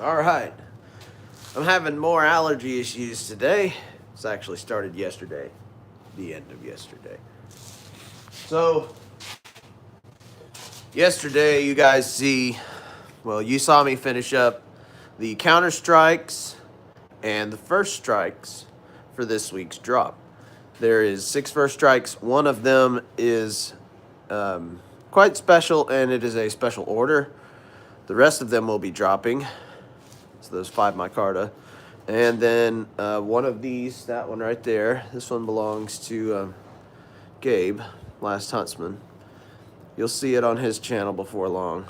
All right. I'm having more allergy issues today. It's actually started yesterday, the end of yesterday. So, yesterday you guys you saw me finish up the counter strikes and the first strikes for this week's drop. There is 6 first strikes. One of them is quite special, and it is a special order. The rest of them will be dropping. So those 5 micarta. And then one of these, that one right there, this one belongs to Gabe, Last Huntsman. You'll see it on his channel before long.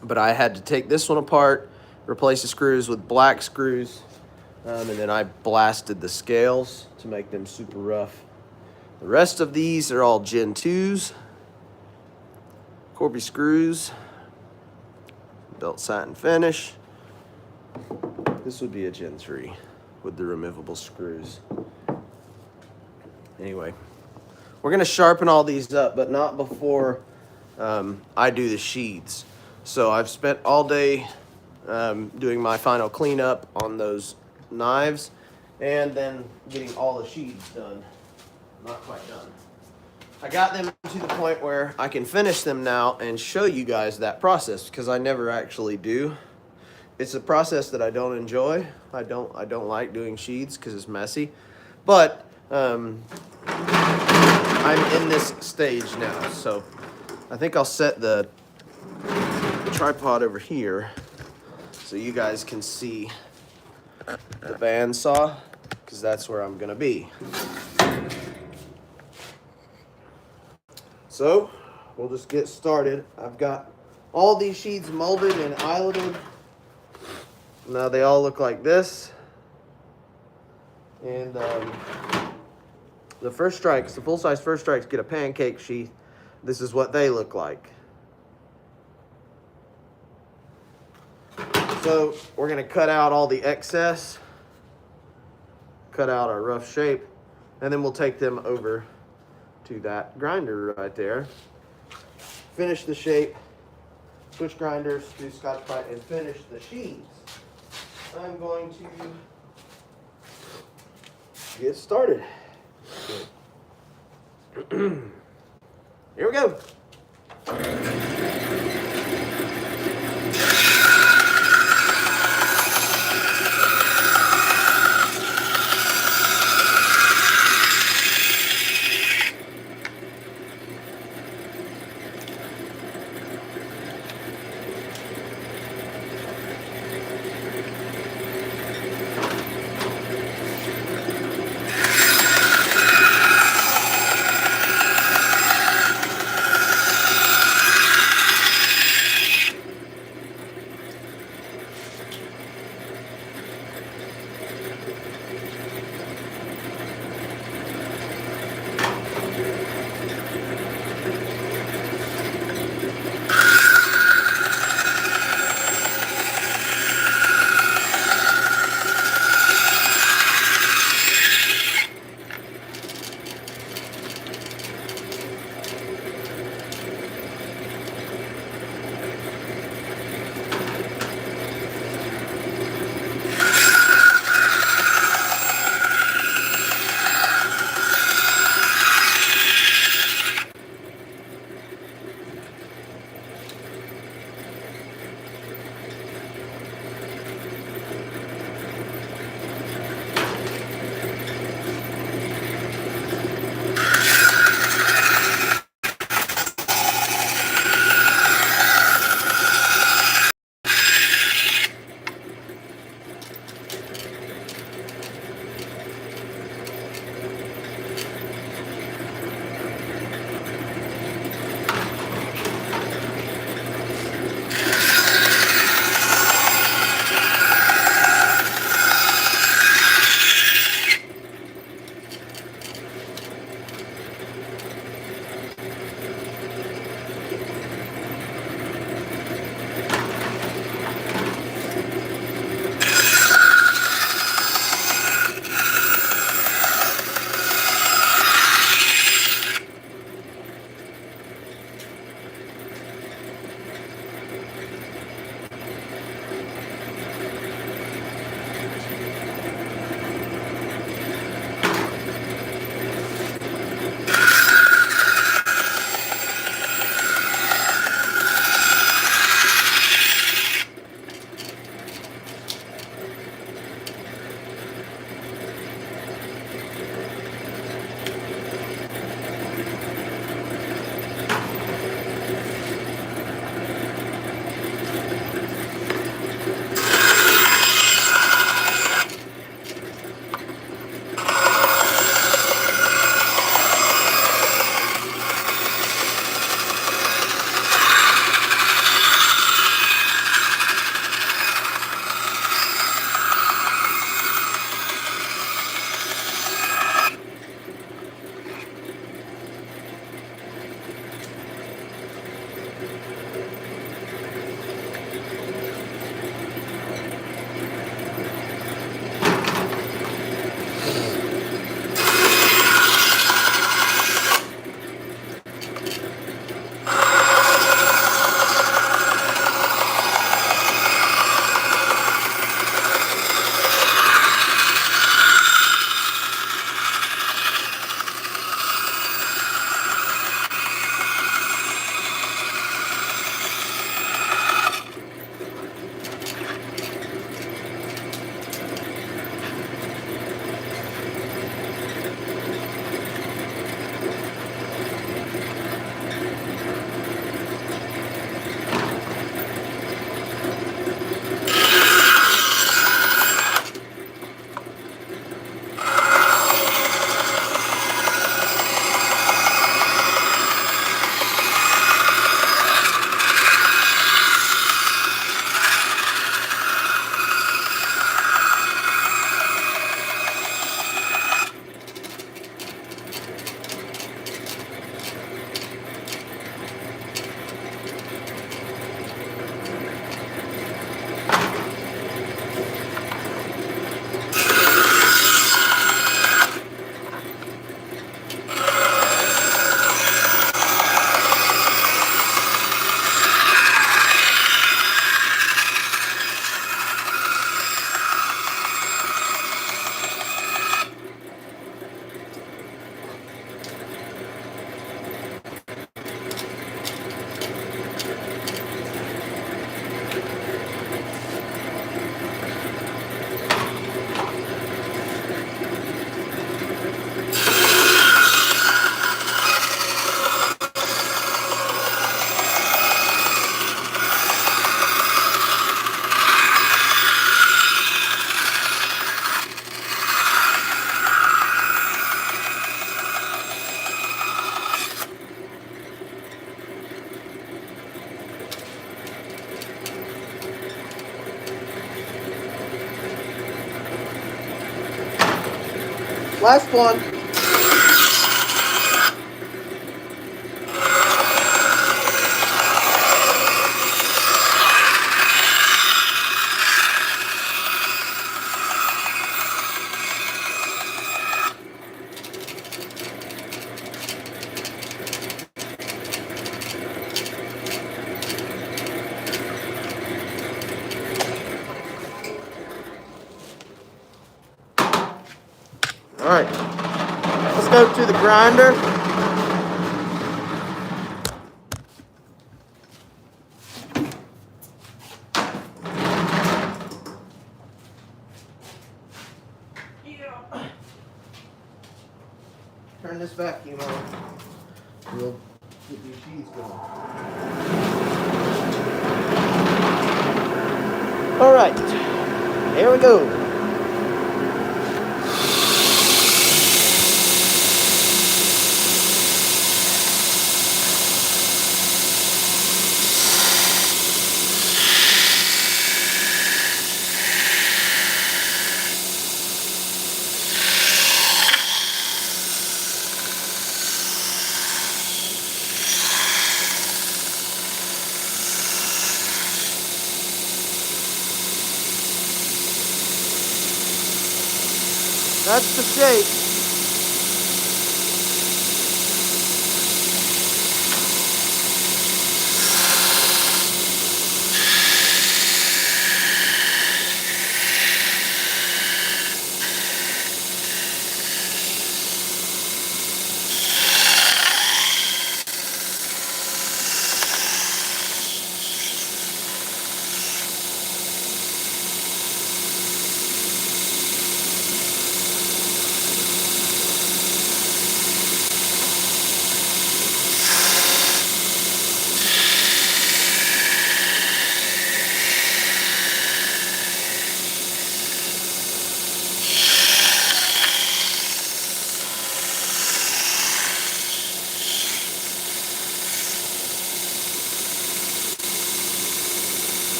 But I had to take this one apart, replace the screws with black screws, and then I blasted the scales to make them super rough. The rest of these are all Gen 2s, Corby screws, belt satin finish. This would be a Gen 3 with the removable screws. Anyway, we're going to sharpen all these up, but not before I do the sheaths. So I've spent all day doing my final cleanup on those knives and then getting all the sheaths done. Not quite done. I got them to the point where I can finish them now and show you guys that process, because I never actually do. It's a process that I don't enjoy. I don't like doing sheaths because it's messy. But I'm in this stage now, so I think I'll set the tripod over here so you guys can see the bandsaw, because that's where I'm gonna be. So we'll just get started. I've got all these sheaths molded and eyeleted. Now they all look like this. And the first strikes, the full-size first strikes, get a pancake sheath. This is what they look like. So we're going to cut out all the excess, cut out our rough shape, and then we'll take them over to that grinder right there. Finish the shape, switch grinders, do Scotch-Brite, and finish the sheaths. I'm going to get started. Here we go. Last one. All right, let's go to the grinder. Turn this vacuum on. We'll get your sheaths going. All right, here we go. That's the shape.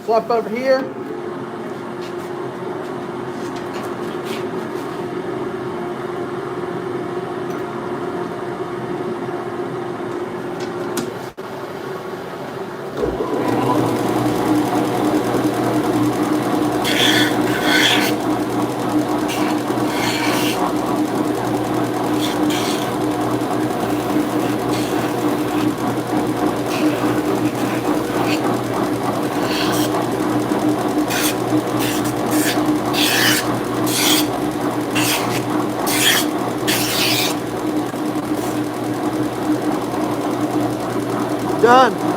Flip over here. Done.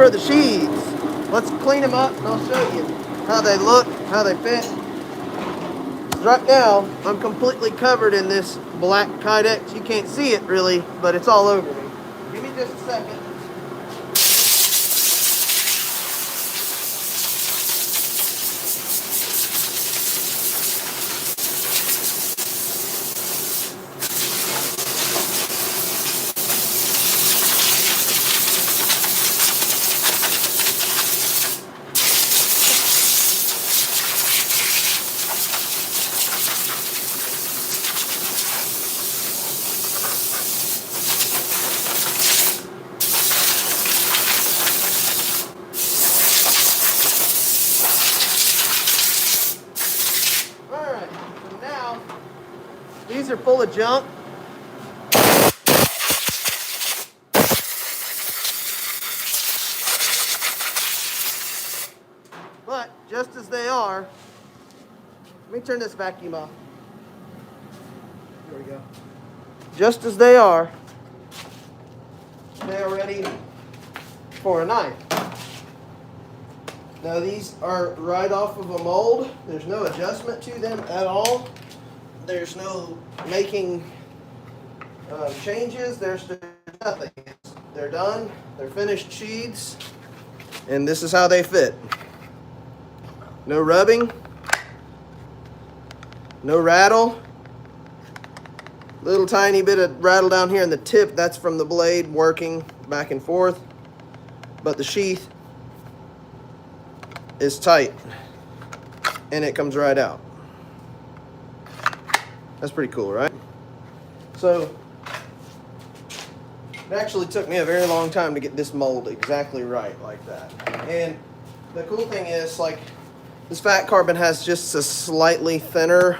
for the sheaths. Let's clean them up and I'll show you how they look, how they fit. Right now, I'm completely covered in this black Kydex. You can't see it really, but it's all over me. Give me just a second. These are full of junk. But just as they are, let me turn this vacuum off. There we go. Just as they are ready for a knife. Now these are right off of a mold. There's no adjustment to them at all. There's no making changes. There's nothing. They're done. They're finished sheaths. And this is how they fit. No rubbing. No rattle. Little tiny bit of rattle down here in the tip. That's from the blade working back and forth. But the sheath is tight. And it comes right out. That's pretty cool, right? So, it actually took me a very long time to get this mold exactly right like that. And the cool thing is, like, this fat carbon has just a slightly thinner,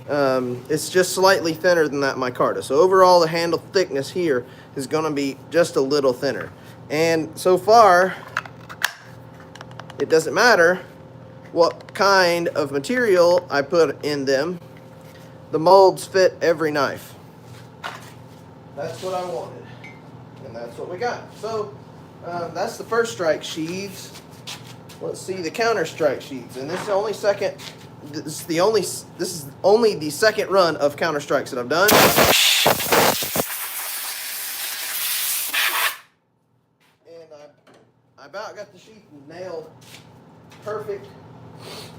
it's just slightly thinner than that micarta. So overall, the handle thickness here is gonna be just a little thinner. And so far, it doesn't matter what kind of material I put in them. The molds fit every knife. That's what I wanted. And that's what we got. So that's the first strike sheaths. Let's see the counter strike sheaths. And this is only the second run of counter strikes that I've done. And I about got the sheath nailed perfect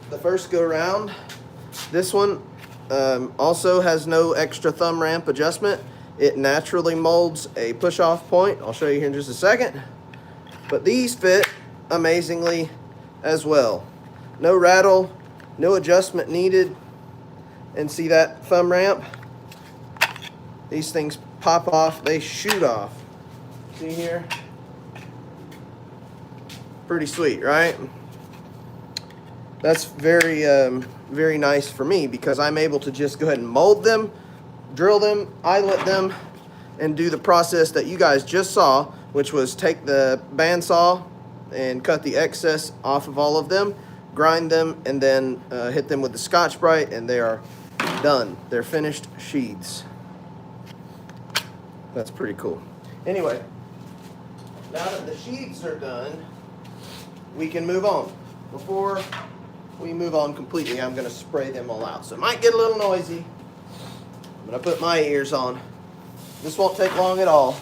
the first go round. This one also has no extra thumb ramp adjustment. It naturally molds a push-off point. I'll show you here in just a second. But these fit amazingly as well. No rattle, no adjustment needed. And see that thumb ramp? These things pop off, they shoot off. See here? Pretty sweet, right? That's very, very nice for me because I'm able to just go ahead and mold them, drill them, eyelet them, and do the process that you guys just saw, which was take the bandsaw and cut the excess off of all of them, grind them, and then hit them with the Scotch-Brite, and they are done. They're finished sheaths. That's pretty cool. Anyway, now that the sheaths are done, we can move on. Before we move on completely, I'm going to spray them all out. So it might get a little noisy. I'm going to put my ears on. This won't take long at all.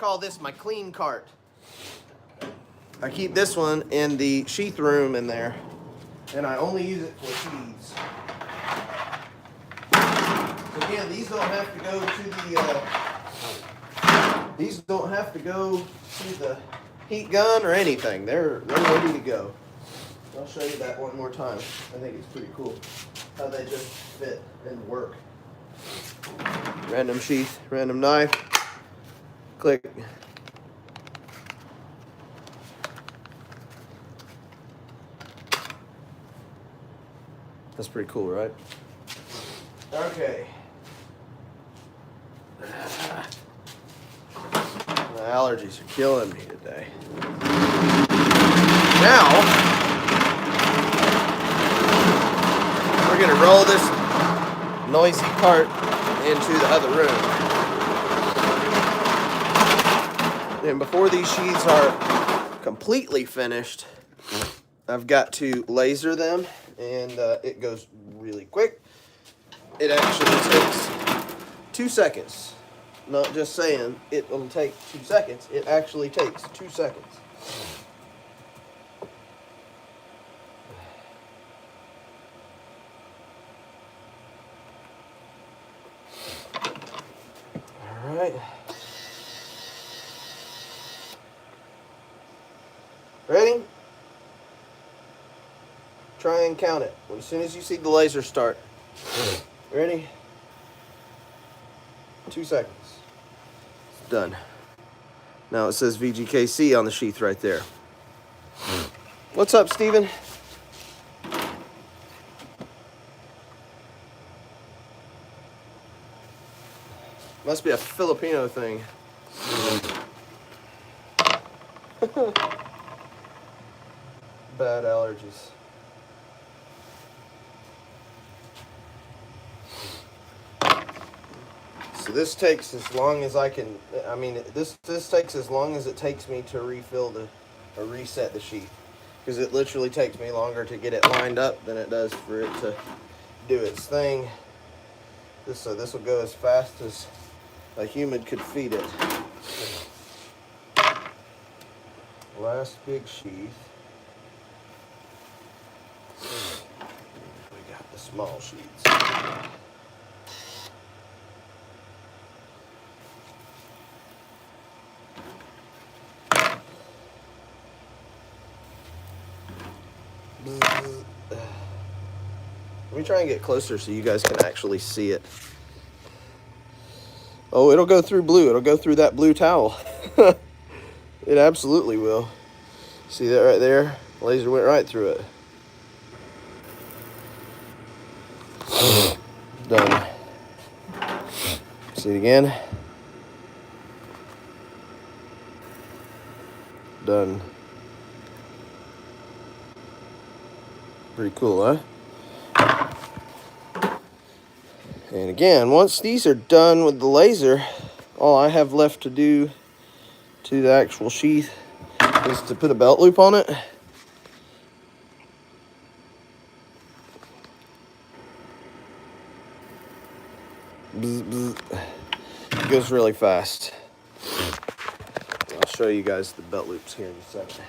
call this my clean cart. I keep this one in the sheath room in there, and I only use it for sheaths. So again, these don't have to go to the heat gun or anything. They're ready to go. I'll show you that one more time. I think it's pretty cool how they just fit and work. Random sheath, random knife. Click. That's pretty cool, right? Okay. My allergies are killing me today. Now, we're going to roll this noisy cart into the other room. And before these sheaths are completely finished, I've got to laser them, and it goes really quick. It actually takes 2 seconds. Not just saying it will take 2 seconds. It actually takes 2 seconds. All right. Ready? Try and count it. As soon as you see the laser start. Ready? 2 seconds. It's done. Now it says VGKC on the sheath right there. What's up, Steven? Must be a Filipino thing. Bad allergies. So this takes as long as I can. I mean, this takes as long as it takes me to refill or reset the sheath, because it literally takes me longer to get it lined up than it does for it to do its thing. So this will go as fast as a human could feed it. Last big sheath. We got the small sheets. Let me try and get closer so you guys can actually see it. Oh, it'll go through blue. It'll go through that blue towel. It absolutely will. See that right there? Laser went right through it. Done. See it again? Done. Pretty cool, huh? And again, once these are done with the laser, all I have left to do to the actual sheath is to put a belt loop on it. Bzz, bzz. It goes really fast. I'll show you guys the belt loops here in a second.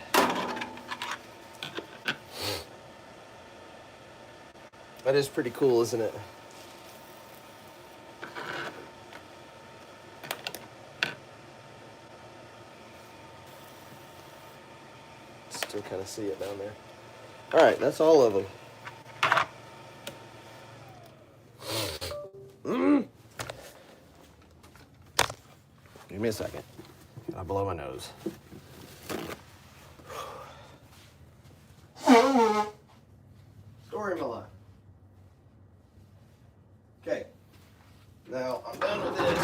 That is pretty cool, isn't it? Still kind of see it down there. All right, that's all of them. Give me a second. I'll blow my nose. Story of my life. Okay. Now I'm done with this.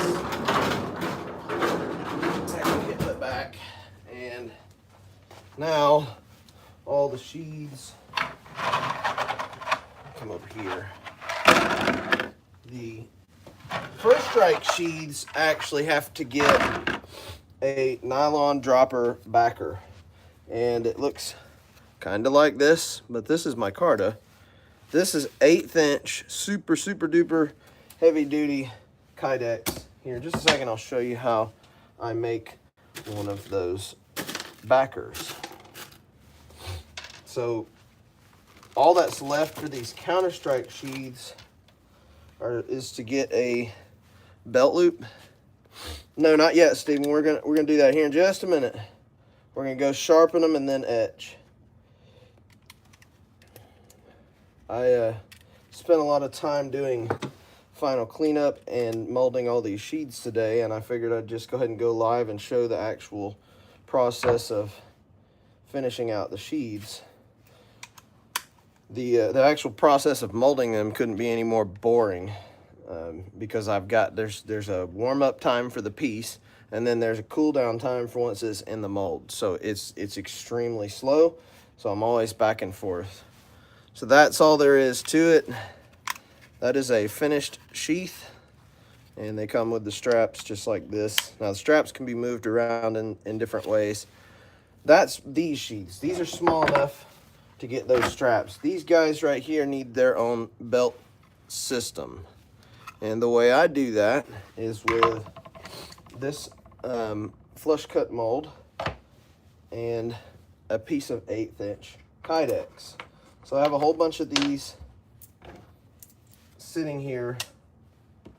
I can get that back, and now all the sheaths come over here. The first strike sheaths actually have to get a nylon dropper backer, and it looks kind of like this, but this is micarta. This is 1/8 inch super duper heavy duty Kydex. Here in just a second I'll show you how I make one of those backers. So all that's left for these counter strike sheaths is to get a belt loop. No, not yet, Stephen. We're gonna do that here in just a minute. We're gonna go sharpen them and then etch. I spent a lot of time doing final cleanup and molding all these sheaths today, and I figured I'd just go ahead and go live and show the actual process of finishing out the sheaths. The actual process of molding them couldn't be any more boring, because there's a warm-up time for the piece, and then there's a cool down time for once it's in the mold. So it's extremely slow, so I'm always back and forth. So that's all there is to it. That is a finished sheath, and they come with the straps just like this. Now the straps can be moved around in different ways. That's these sheaths. These are small enough to get those straps. These guys right here need their own belt system. And the way I do that is with this flush cut mold and a piece of 1/8 inch Kydex. So I have a whole bunch of these sitting here,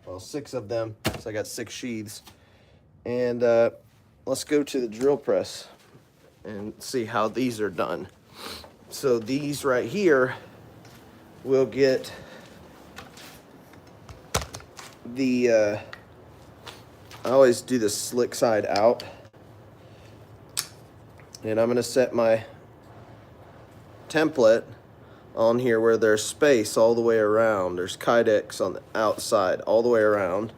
well, 6 of them, so I got 6 sheaths. And let's go to the drill press and see how these are done. So these right here will get the, I always do the slick side out. And I'm gonna set my template on here where there's space all the way around. There's Kydex on the outside all the way around.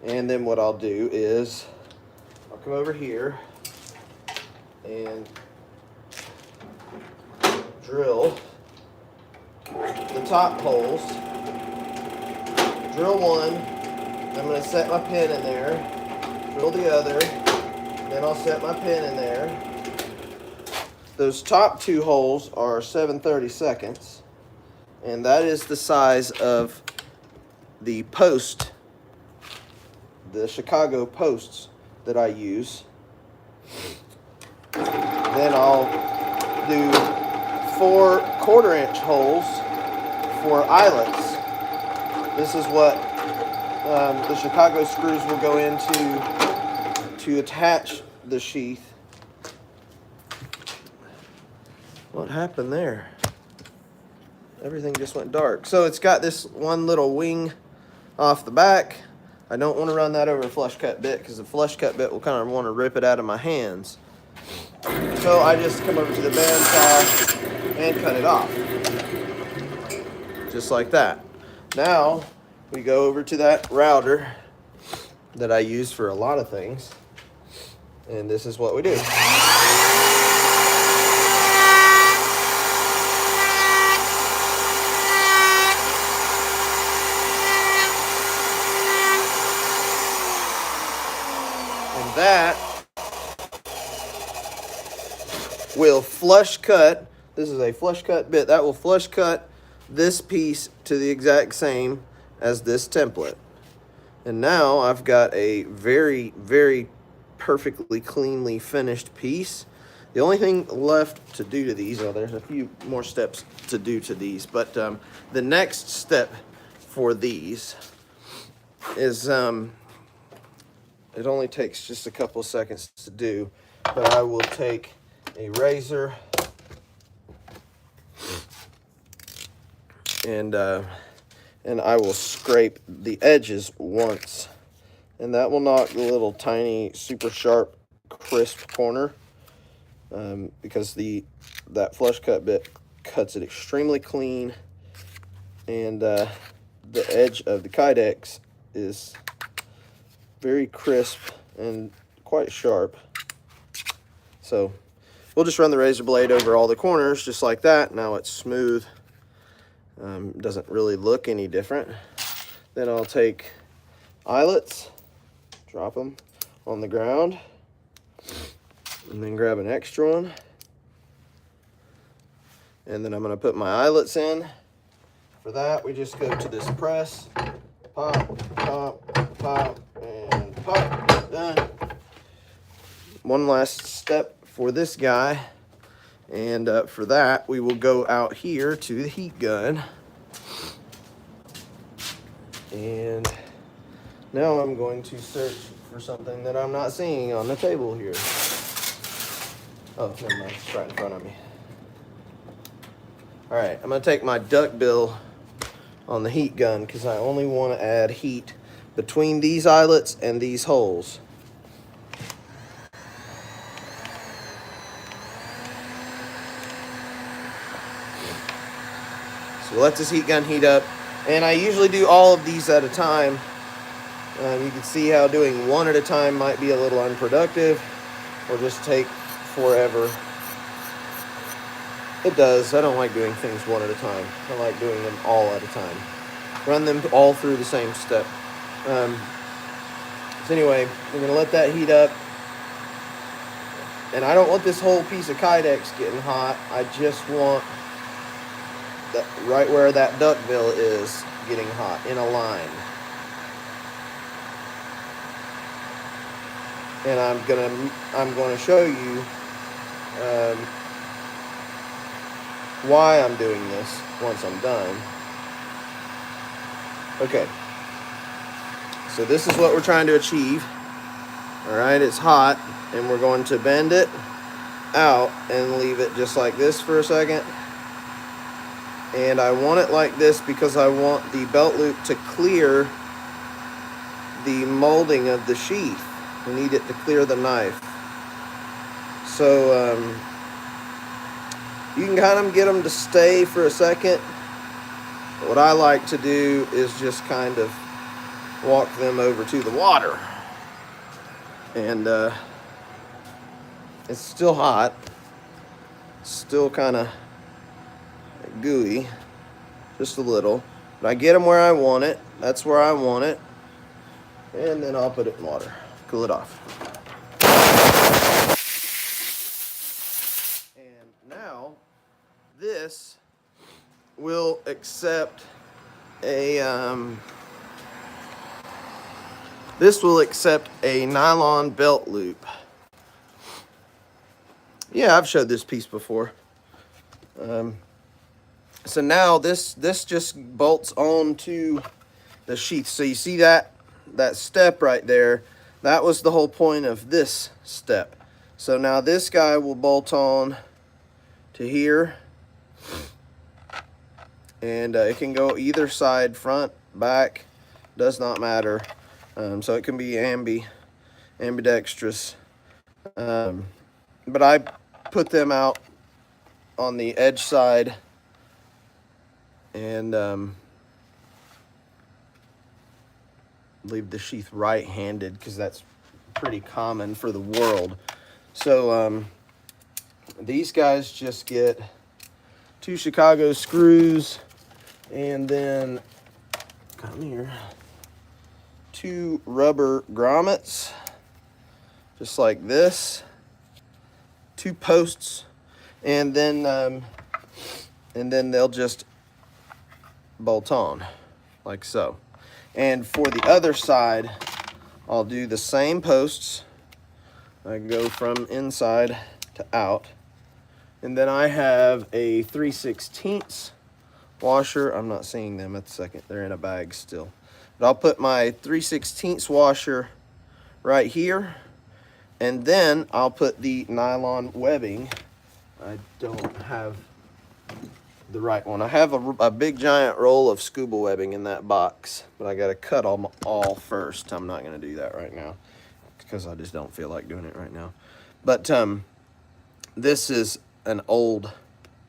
And then what I'll do is I'll come over here and drill the top holes. Drill one, I'm going to set my pin in there, drill the other, then I'll set my pin in there. Those top 2 holes are 7/32, and that is the size of the post, the Chicago posts that I use. Then I'll do 4 1/4 inch holes for eyelets. This is what the Chicago screws will go into to attach the sheath. What happened there? Everything just went dark. So it's got this one little wing off the back. I don't want to run that over a flush cut bit because the flush cut bit will kind of want to rip it out of my hands. So I just come over to the bandsaw and cut it off. Just like that. Now we go over to that router that I use for a lot of things. And this is what we do. That will flush cut. This is a flush cut bit that will flush cut this piece to the exact same as this template. And now I've got a very, very perfectly cleanly finished piece. The only thing left to do to these, there's a few more steps to do to these, but the next step for these is it only takes just a couple of seconds to do, but I will take a razor and I will scrape the edges once, and that will knock the little tiny, super sharp, crisp corner, because that flush cut bit cuts it extremely clean, and the edge of the Kydex is very crisp and quite sharp. So we'll just run the razor blade over all the corners just like that. Now it's smooth. Doesn't really look any different. Then I'll take eyelets, drop them on the ground, and then grab an extra one. And then I'm going to put my eyelets in. For that, we just go to this press, pop, pop, pop, and pop. Done. one last step for this guy. And for that, we will go out here to the heat gun. And now I'm going to search for something that I'm not seeing on the table here. Oh, never mind, it's right in front of me. All right, I'm gonna take my duck bill on the heat gun because I only want to add heat between these eyelets and these holes. So let this heat gun heat up. And I usually do all of these at a time. You can see how doing one at a time might be a little unproductive or just take forever. It does. I don't like doing things one at a time. I like doing them all at a time. Run them all through the same step. So anyway, we're going to let that heat up. And I don't want this whole piece of Kydex getting hot. I just want that right where that duckbill is getting hot in a line. And I'm gonna show you why I'm doing this once I'm done. Okay. So this is what we're trying to achieve. All right, it's hot, and we're going to bend it out and leave it just like this for a second. And I want it like this because I want the belt loop to clear the molding of the sheath. We need it to clear the knife. So you can kind of get them to stay for a second. But what I like to do is just kind of walk them over to the water. And it's still hot. Still kind of gooey, just a little. But I get them where I want it. That's where I want it. And then I'll put it in water. Cool it off. And now this will accept a nylon belt loop. Yeah, I've showed this piece before. So now this just bolts onto the sheath. So you see that step right there? That was the whole point of this step. So now this guy will bolt on to here. And it can go either side, front, back, does not matter. So it can be ambidextrous. But I put them out on the edge side and leave the sheath right-handed because that's pretty common for the world. So these guys just get 2 Chicago screws and then come here 2 rubber grommets just like this, 2 posts, and then they'll just bolt on like so. And for the other side, I'll do the same posts. I go from inside to out. And then I have a 3/16 washer. I'm not seeing them at the second. They're in a bag still. But I'll put my 3/16 washer right here. And then I'll put the nylon webbing. I don't have the right one. I have a big giant roll of scuba webbing in that box, but I got to cut them all first. I'm not going to do that right now because I just don't feel like doing it right now. But this is an old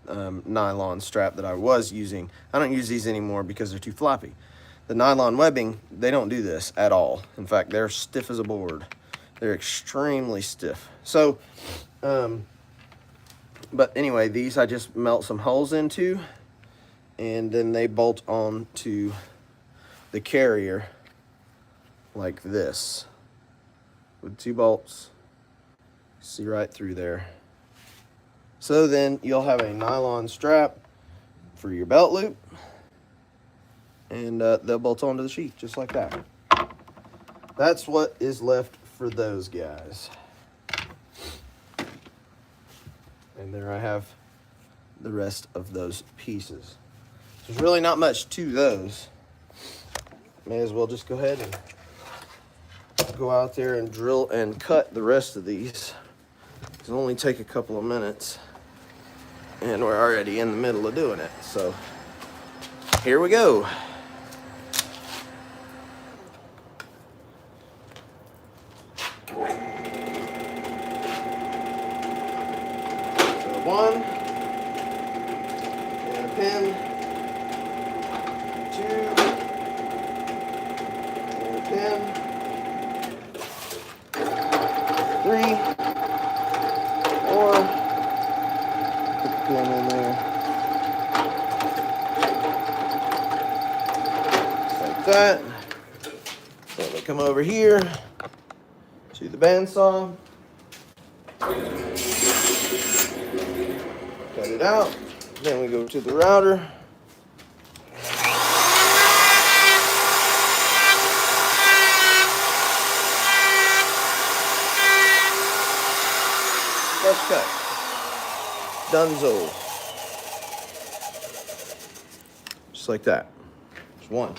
nylon strap that I was using. I don't use these anymore because they're too floppy. The nylon webbing, they don't do this at all. In fact, they're stiff as a board. They're extremely stiff. So, but anyway, these I just melt some holes into, and then they bolt on to the carrier like this with 2 bolts. See right through there. So then you'll have a nylon strap for your belt loop, and they'll bolt onto the sheath just like that. That's what is left for those guys. And there I have the rest of those pieces. There's really not much to those. May as well just go ahead and go out there and drill and cut the rest of these. It'll only take a couple of minutes, and we're already in the middle of doing it. So here we go. One, and a pin, two, and a pin, three, four, put the pin in there, just like that. So we come over here to the bandsaw. Cut it out. Then we go to the router. Fresh cut. Dunzo. Just like that. There's one.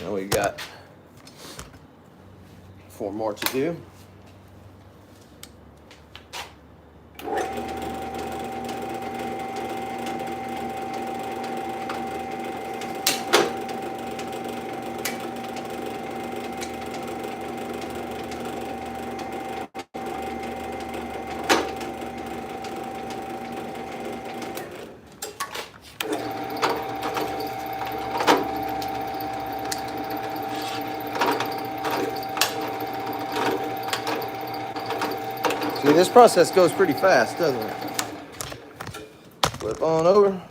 Now we got 4 more to do. See, this process goes pretty fast, doesn't it? Flip on over.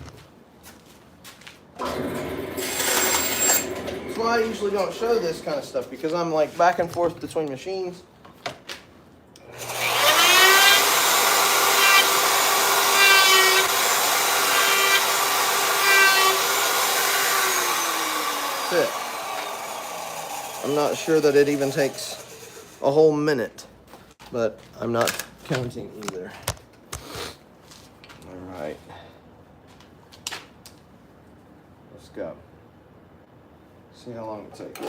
That's why I usually don't show this kind of stuff, because I'm like back and forth between machines. That's it. I'm not sure that it even takes a whole minute, but I'm not counting either. All right. Let's go. See how long it takes.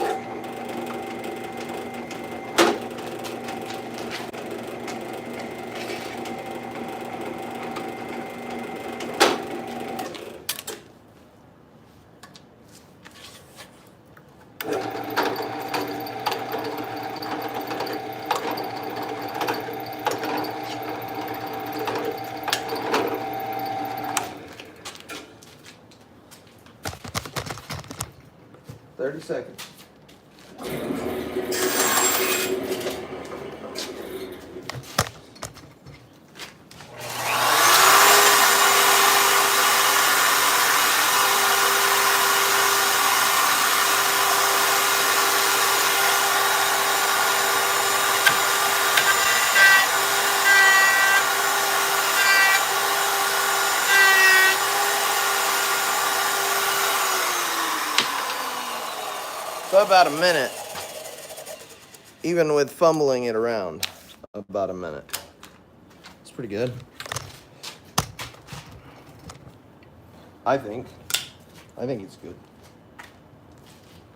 Thirty seconds. So about a minute, even with fumbling it around, about a minute. It's pretty good. I think it's good.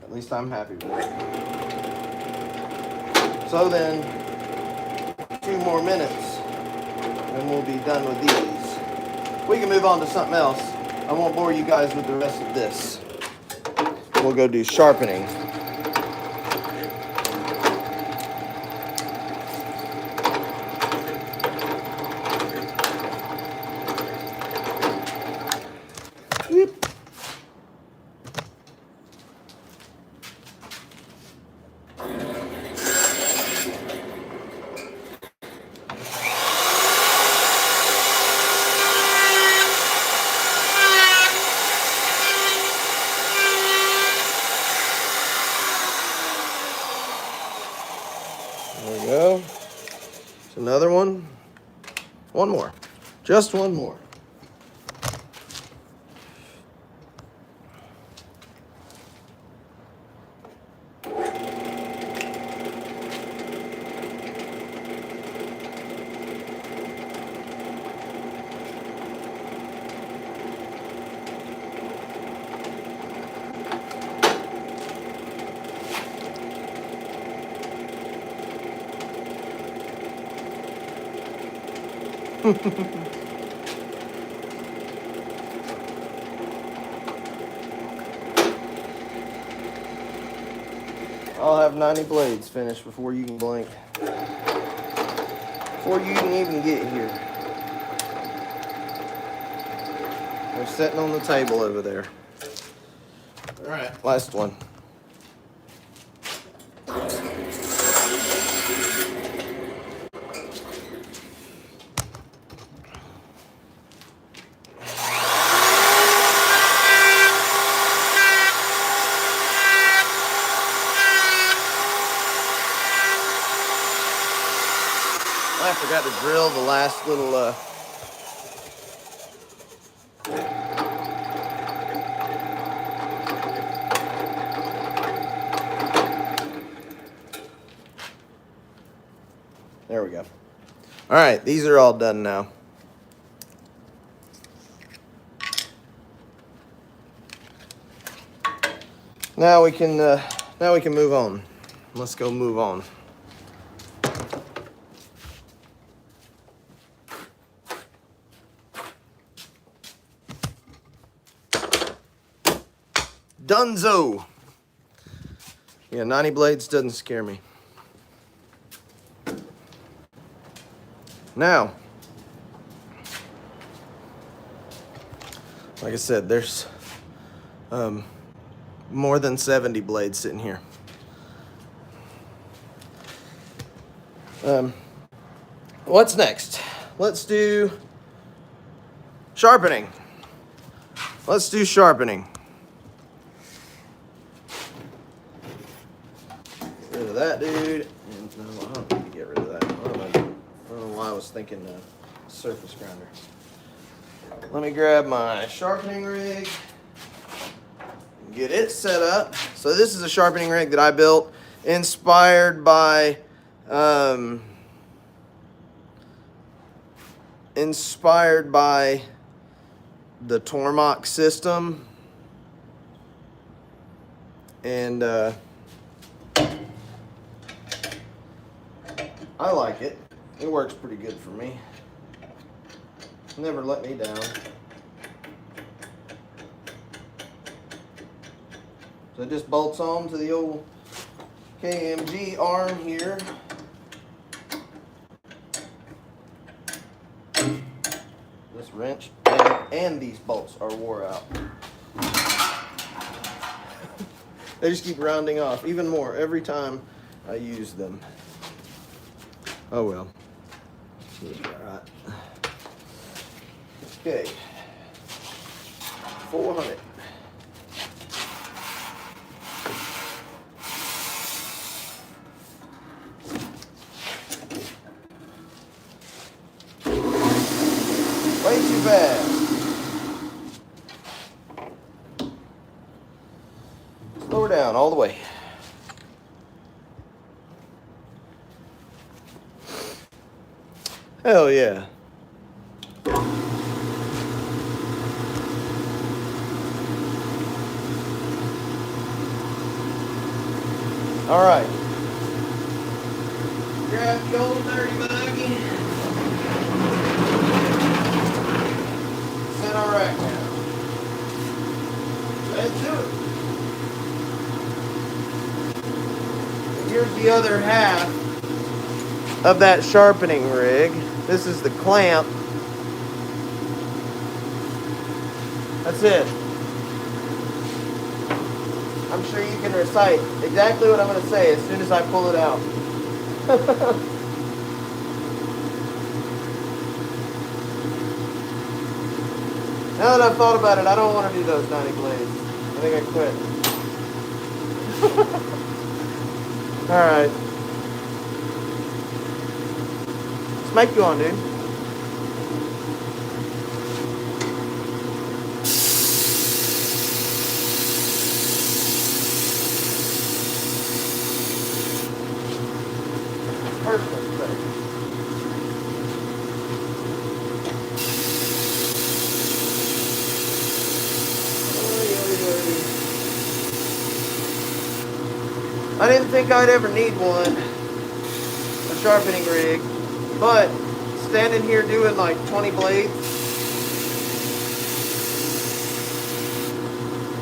At least I'm happy with it. So then, 2 more minutes, and we'll be done with these. We can move on to something else. I won't bore you guys with the rest of this. We'll go do sharpening. Whoop. There we go. It's another one. One more. Just one more. I'll have 90 blades finished before you can blink. Before you can even get here. They're sitting on the table over there. All right, last one. I forgot to drill the last little there we go. All right, these are all done now. Now we can move on. Let's go move on. Dunzo. Yeah, 90 blades doesn't scare me. Now, like I said, there's more than 70 blades sitting here. What's next? Let's do sharpening. Let's do sharpening. Get rid of that, dude. And, no, I don't need to get rid of that. I don't know why I was thinking surface grinder. Let me grab my sharpening rig. Get it set up. So this is a sharpening rig that I built, inspired by the Tormach system, and I like it. It works pretty good for me. Never let me down. So it just bolts on to the old KMG arm here. This wrench and these bolts are wore out. They just keep rounding off even more every time I use them. Oh well. Alright. Okay. 400. Way too fast. Slow her down all the way. Hell yeah. All right. Grab the old dirty buggy. Set our rack down. Let's do it. And here's the other half of that sharpening rig. This is the clamp. That's it. I'm sure you can recite exactly what I'm going to say as soon as I pull it out. Now that I've thought about it, I don't want to do those 90 blades. I think I quit. Alright. Smack you on, dude. Perfect. I didn't think I'd ever need one, a sharpening rig, but standing here doing like 20 blades,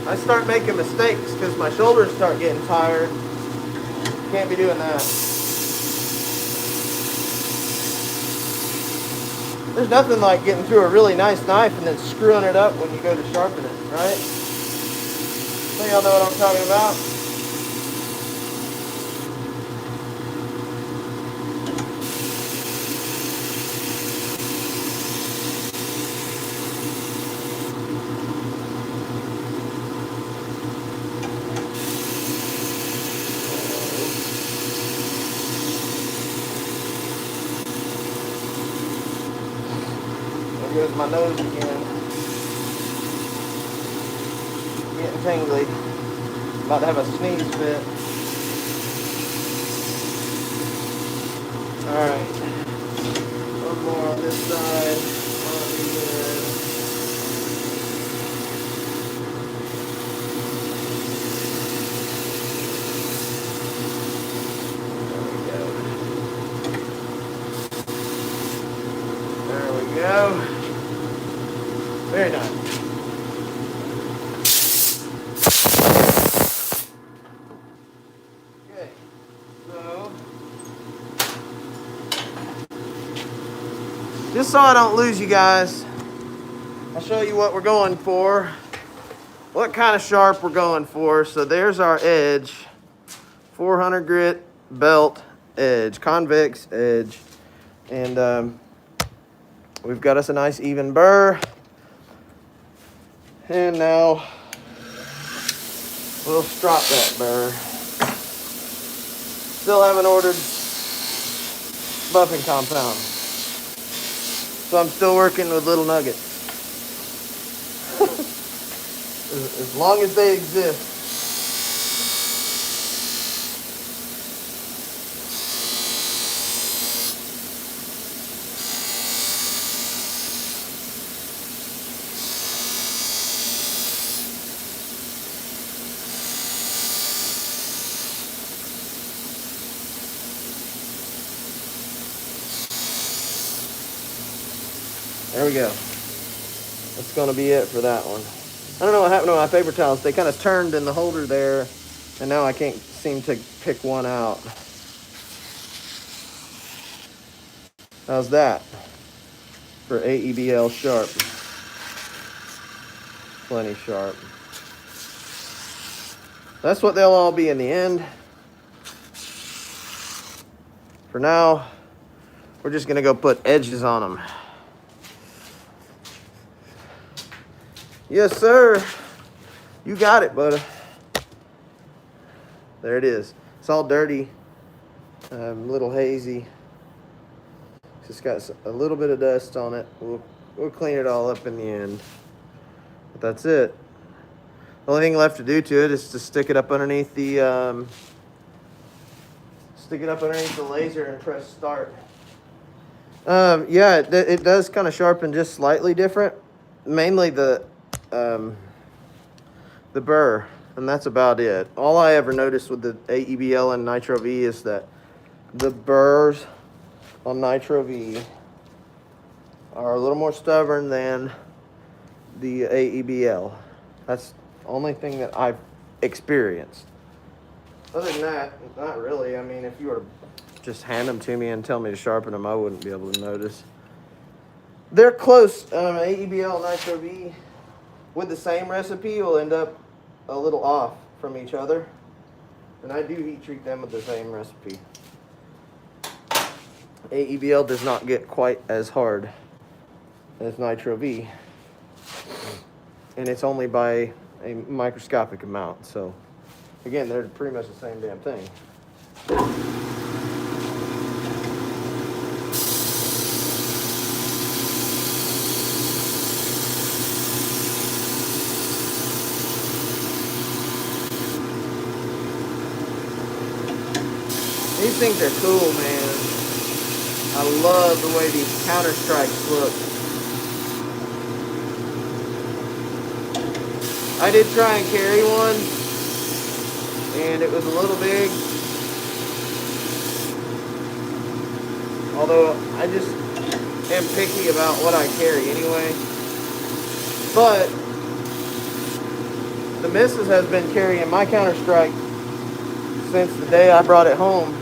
I start making mistakes because my shoulders start getting tired. Can't be doing that. There's nothing like getting through a really nice knife and then screwing it up when you go to sharpen it, right? So y'all know what I'm talking about? There goes my nose again. Getting tingly. About to have a sneeze fit. Alright. One more on this side. There we go. Very nice. Okay, so just so I don't lose you guys, I'll show you what we're going for, what kind of sharp we're going for. So there's our edge, 400 grit belt edge, convex edge, and we've got us a nice even burr. And now we'll strop that burr. Still haven't ordered buffing compound, so I'm still working with little nuggets. As long as they exist. There we go. That's going to be it for that one. I don't know what happened to my paper towels. They kind of turned in the holder there, and now I can't seem to pick one out. How's that for AEBL sharp? Plenty sharp. That's what they'll all be in the end. For now, we're just going to go put edges on them. Yes, sir. You got it, buddy. There it is. It's all dirty, a little hazy. Just got a little bit of dust on it. We'll clean it all up in the end. But that's it. The only thing left to do to it is to stick it up underneath the laser and press start. Yeah, it does kind of sharpen just slightly different. Mainly the burr, and that's about it. All I ever noticed with the AEBL and Nitro V is that the burrs on Nitro V are a little more stubborn than the AEBL. That's the only thing that I've experienced. Other than that, not really. I mean, if you were to just hand them to me and tell me to sharpen them, I wouldn't be able to notice. They're close. AEBL and Nitro V with the same recipe will end up a little off from each other. And I do heat treat them with the same recipe. AEBL does not get quite as hard as Nitro V. And it's only by a microscopic amount. So, again, they're pretty much the same damn thing. These things are cool, man. I love the way these counter strikes look. I did try and carry one, and it was a little big. Although am picky about what I carry anyway. But the missus has been carrying my Counter-Strike since the day I brought it home.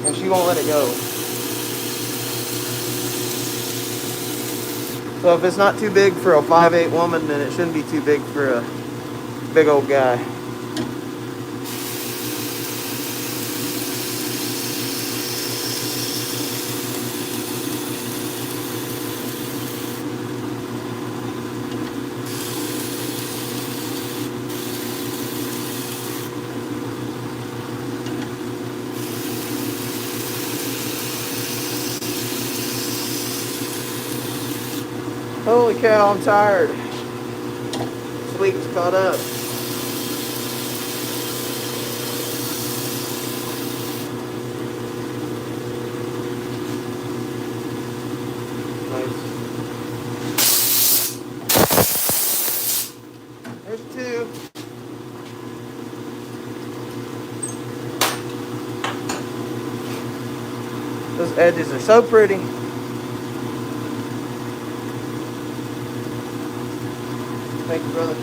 And she won't let it go. So if it's not too big for a 5'8" woman, then it shouldn't be too big for a big old guy. Holy cow, I'm tired. This week's caught up. Nice. There's two. Those edges are so pretty. Thank you, brother.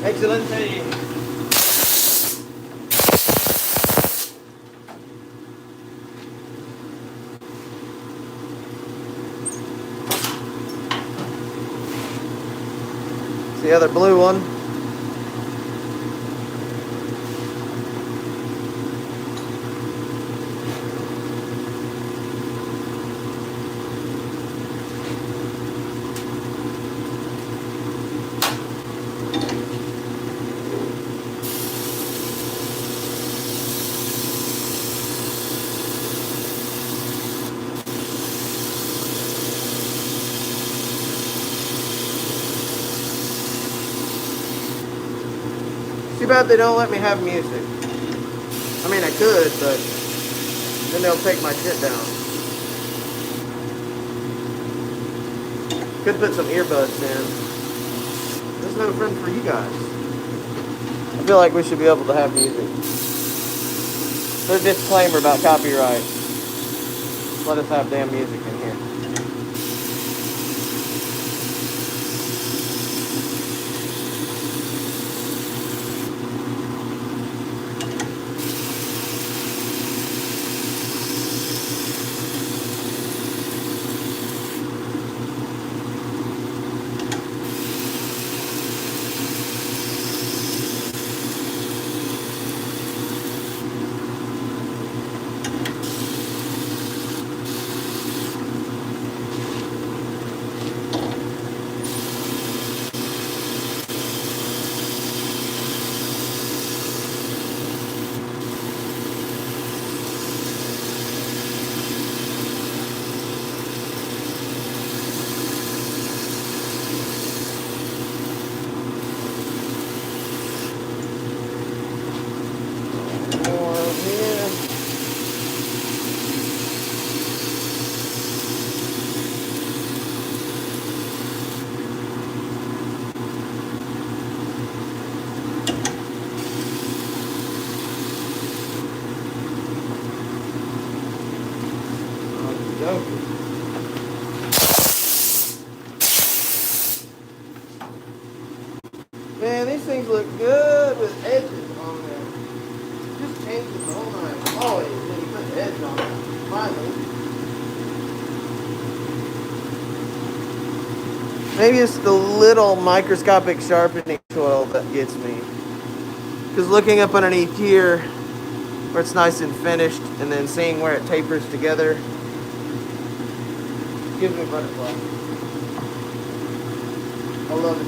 Excelente. It's the other blue one. Too bad they don't let me have music. I mean, I could, but then they'll take my shit down. Could put some earbuds in. There's no friend for you guys. I feel like we should be able to have music. There's a disclaimer about copyright. Let us have damn music in here. Okay. Man, these things look good with edges on there. Just change the whole knife. Always when you put the edge on it. Finally. Maybe it's the little microscopic sharpening tool that gets me. Because looking up underneath here, where it's nice and finished, and then seeing where it tapers together, gives me butterfly. I love it.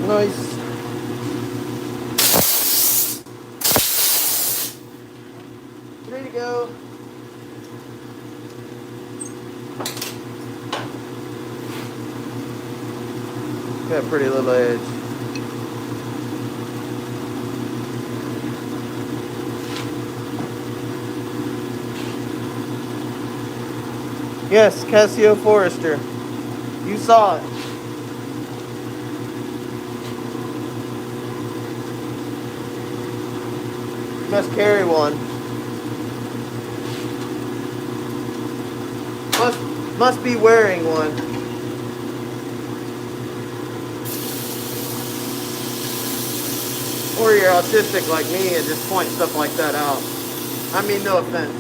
Nice. Ready to go. Got a pretty little edge. Yes, Casio Forester. You saw it. Must carry one. Must be wearing one. Or you're autistic like me and just point stuff like that out. I mean, no offense.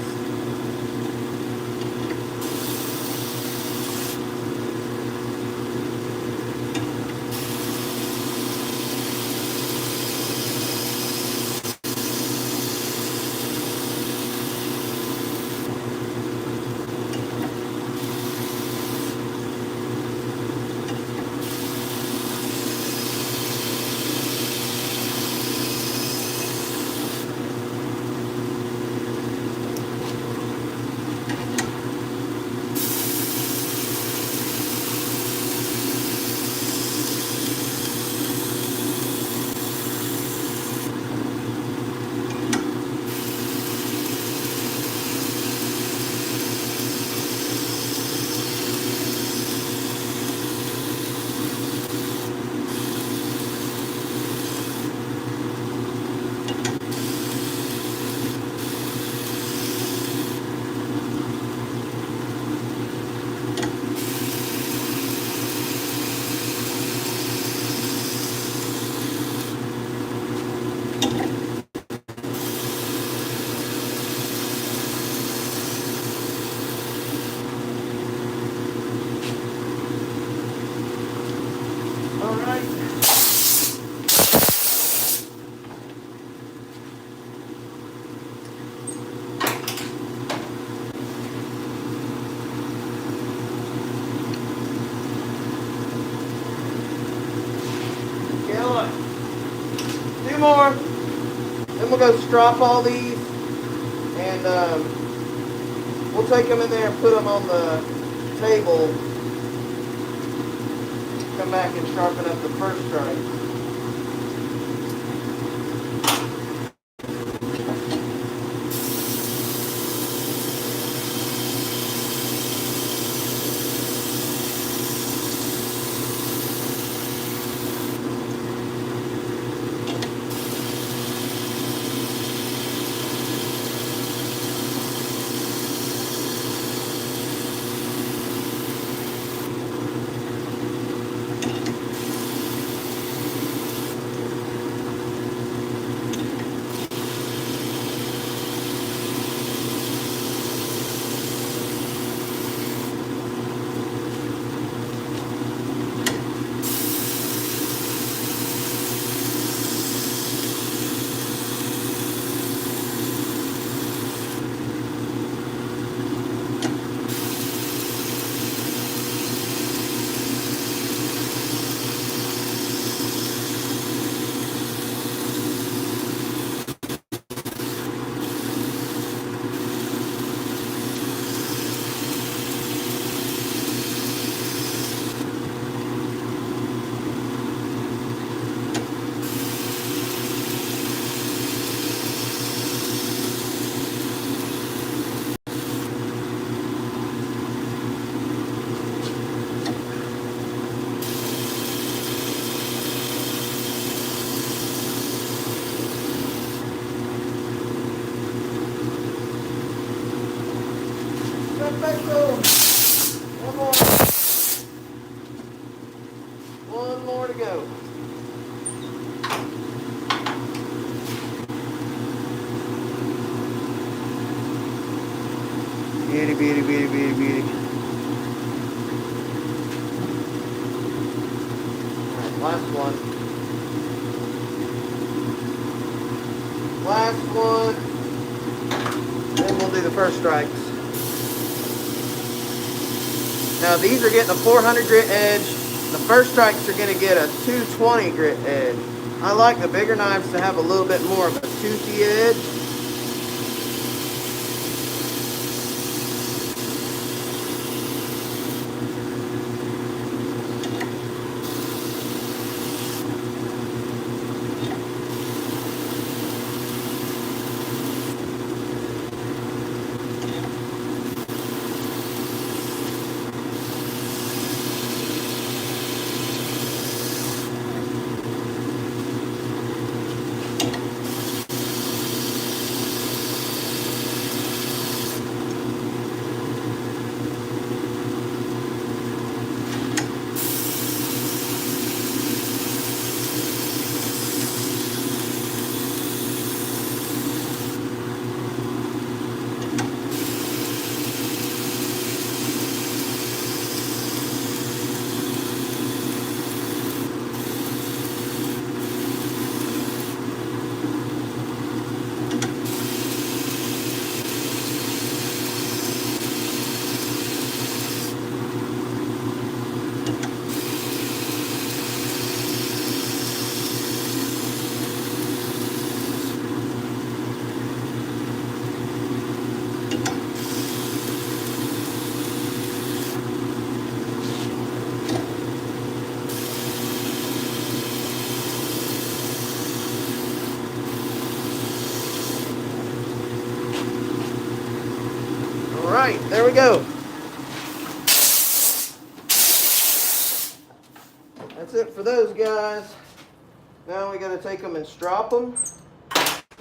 more. Then we'll go strop all these, and we'll take them in there and put them on the table. Come back and sharpen up the first stripe. One more to go. Beauty, beauty, beauty, beauty, beauty. Alright, last one. Last one. Then we'll do the first strikes. Now these are getting a 400 grit edge. The first strikes are going to get a 220 grit edge. I like the bigger knives to have a little bit more of a toothy edge. Alright, there we go. That's it for those guys. Now we got to take them and strop them.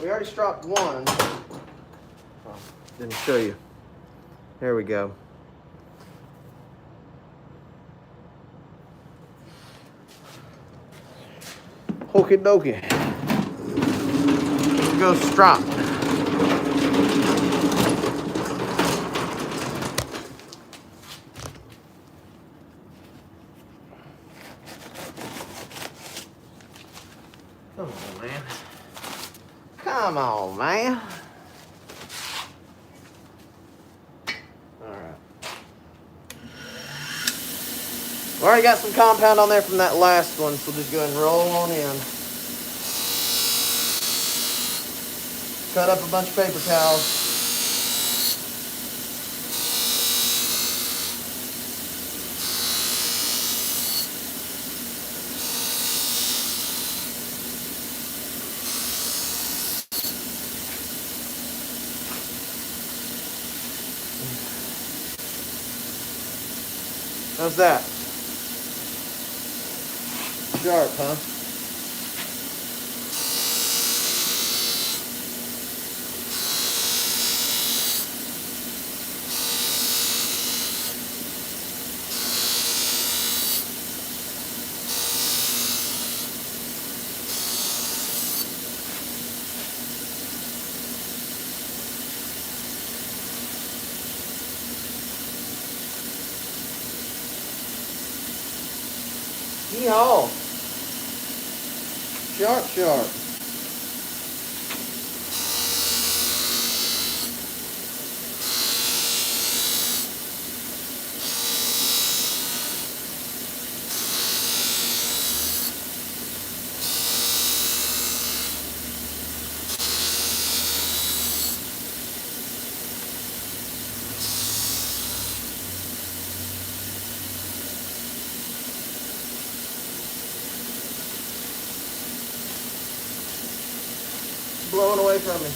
We already stropped one. Oh, didn't show you. There we go. Okie dokie. Let's go strop. Come on, man. Come on, man. All right. We already got some compound on there from that last one, so just go ahead and roll on in. Cut up a bunch of paper towels. How's that? Sharp, huh? Yeehaw! Sharp, sharp. Blowing away from me.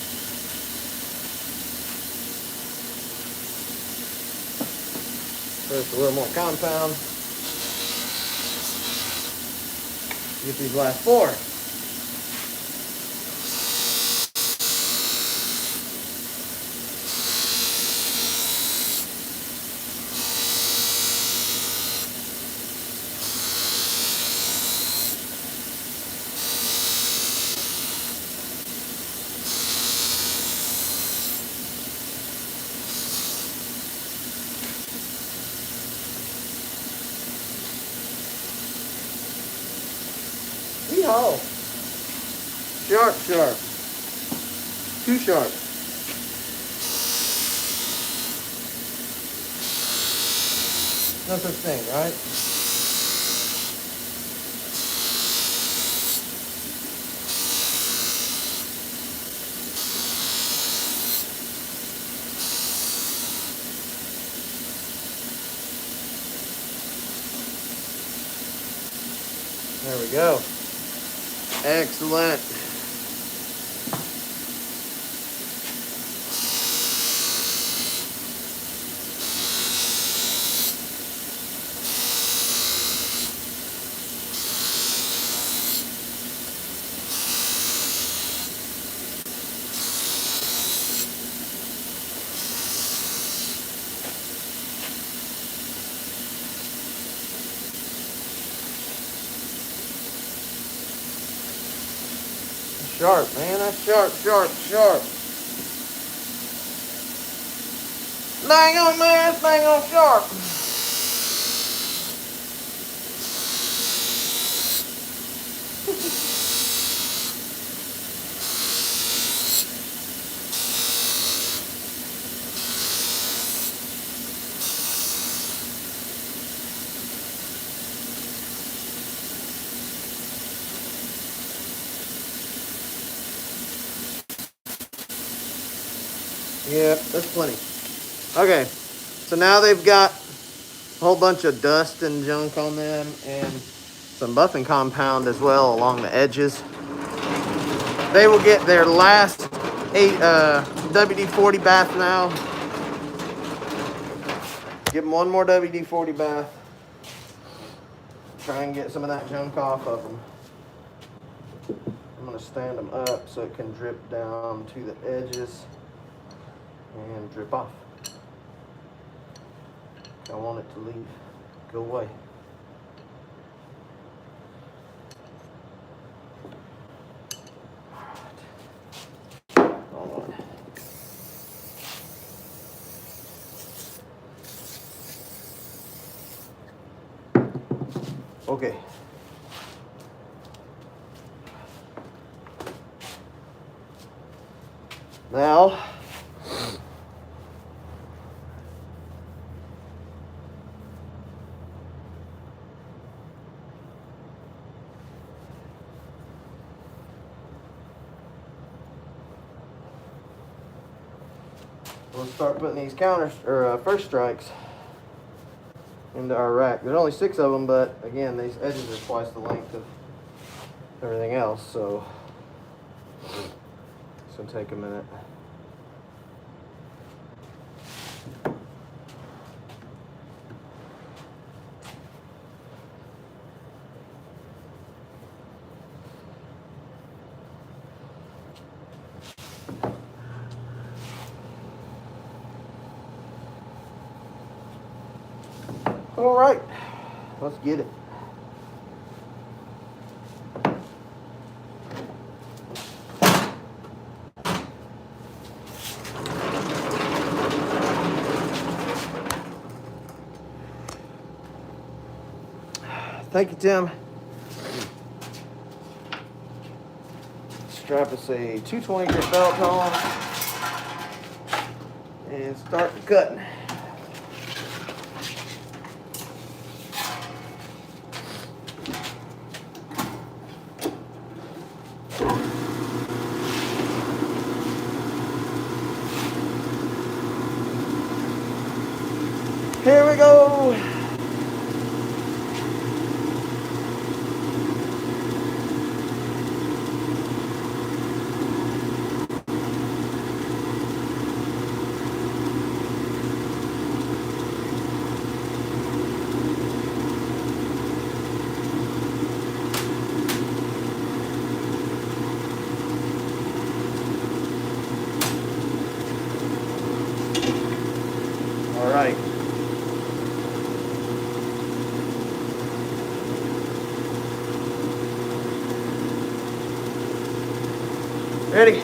First a little more compound. Get these last four. Yeehaw! Sharp, sharp. Too sharp. No such thing, right? There we go. Excellent. Sharp, man. That's sharp, sharp, sharp. Dang on, man. This thing on sharp. Yep, that's plenty. Okay, so now they've got a whole bunch of dust and junk on them and some buffing compound as well along the edges. They will get their last WD-40 bath now. Give them one more WD-40 bath. Try and get some of that junk off of them. I'm going to stand them up so it can drip down to the edges and drip off. I want it to leave, go away. All right. Okay. Now, we'll start putting these counters or first strikes into our rack. There's only 6 of them, but again, these edges are twice the length of everything else, so it's gonna take a minute. All right, let's get it. Thank you, Tim. Strap us a 220 grit belt on and start cutting. Here we go. All right. Ready?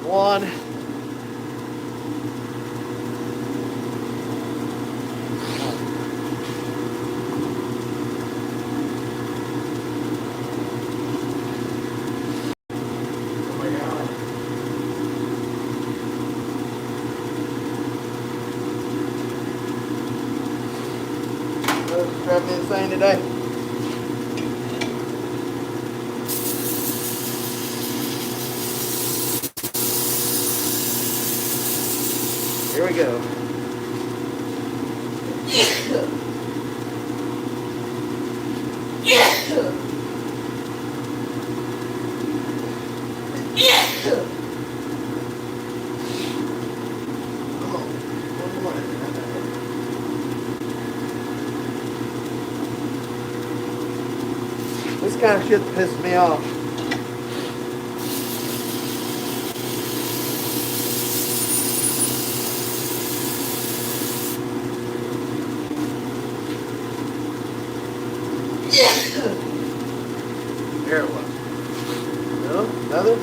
One. Oh my God. Let's grab the insane today. Here we go. Come on. One more. This kind of shit pisses me off. There it was. No? Another?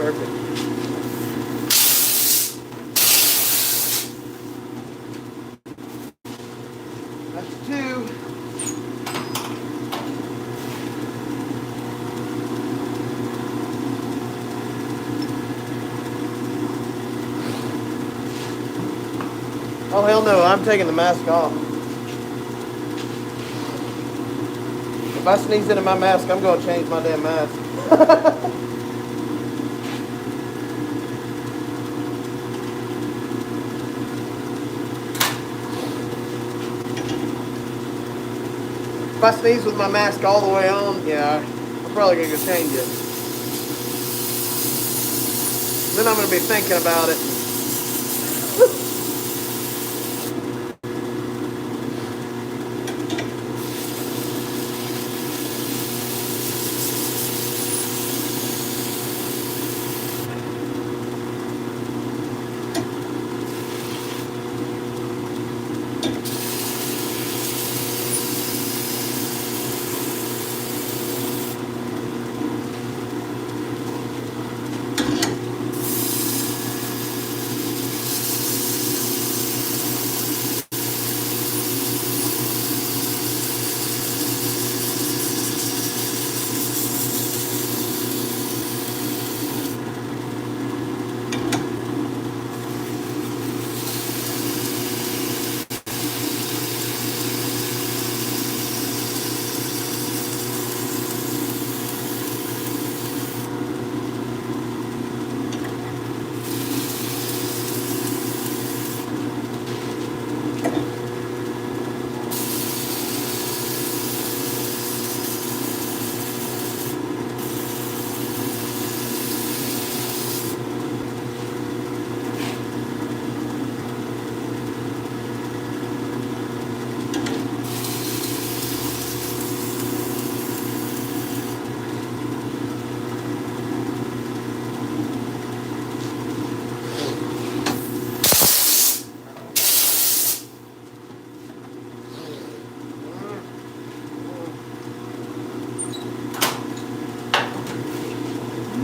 perfect. That's 2. Oh, hell no, I'm taking the mask off. If I sneeze into my mask, I'm going to change my damn mask. If I sneeze with my mask all the way on, yeah, I'm probably going to go change it. Then I'm going to be thinking about it.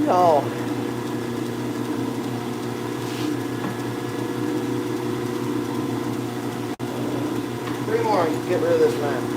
No. 3 more and get rid of this mask.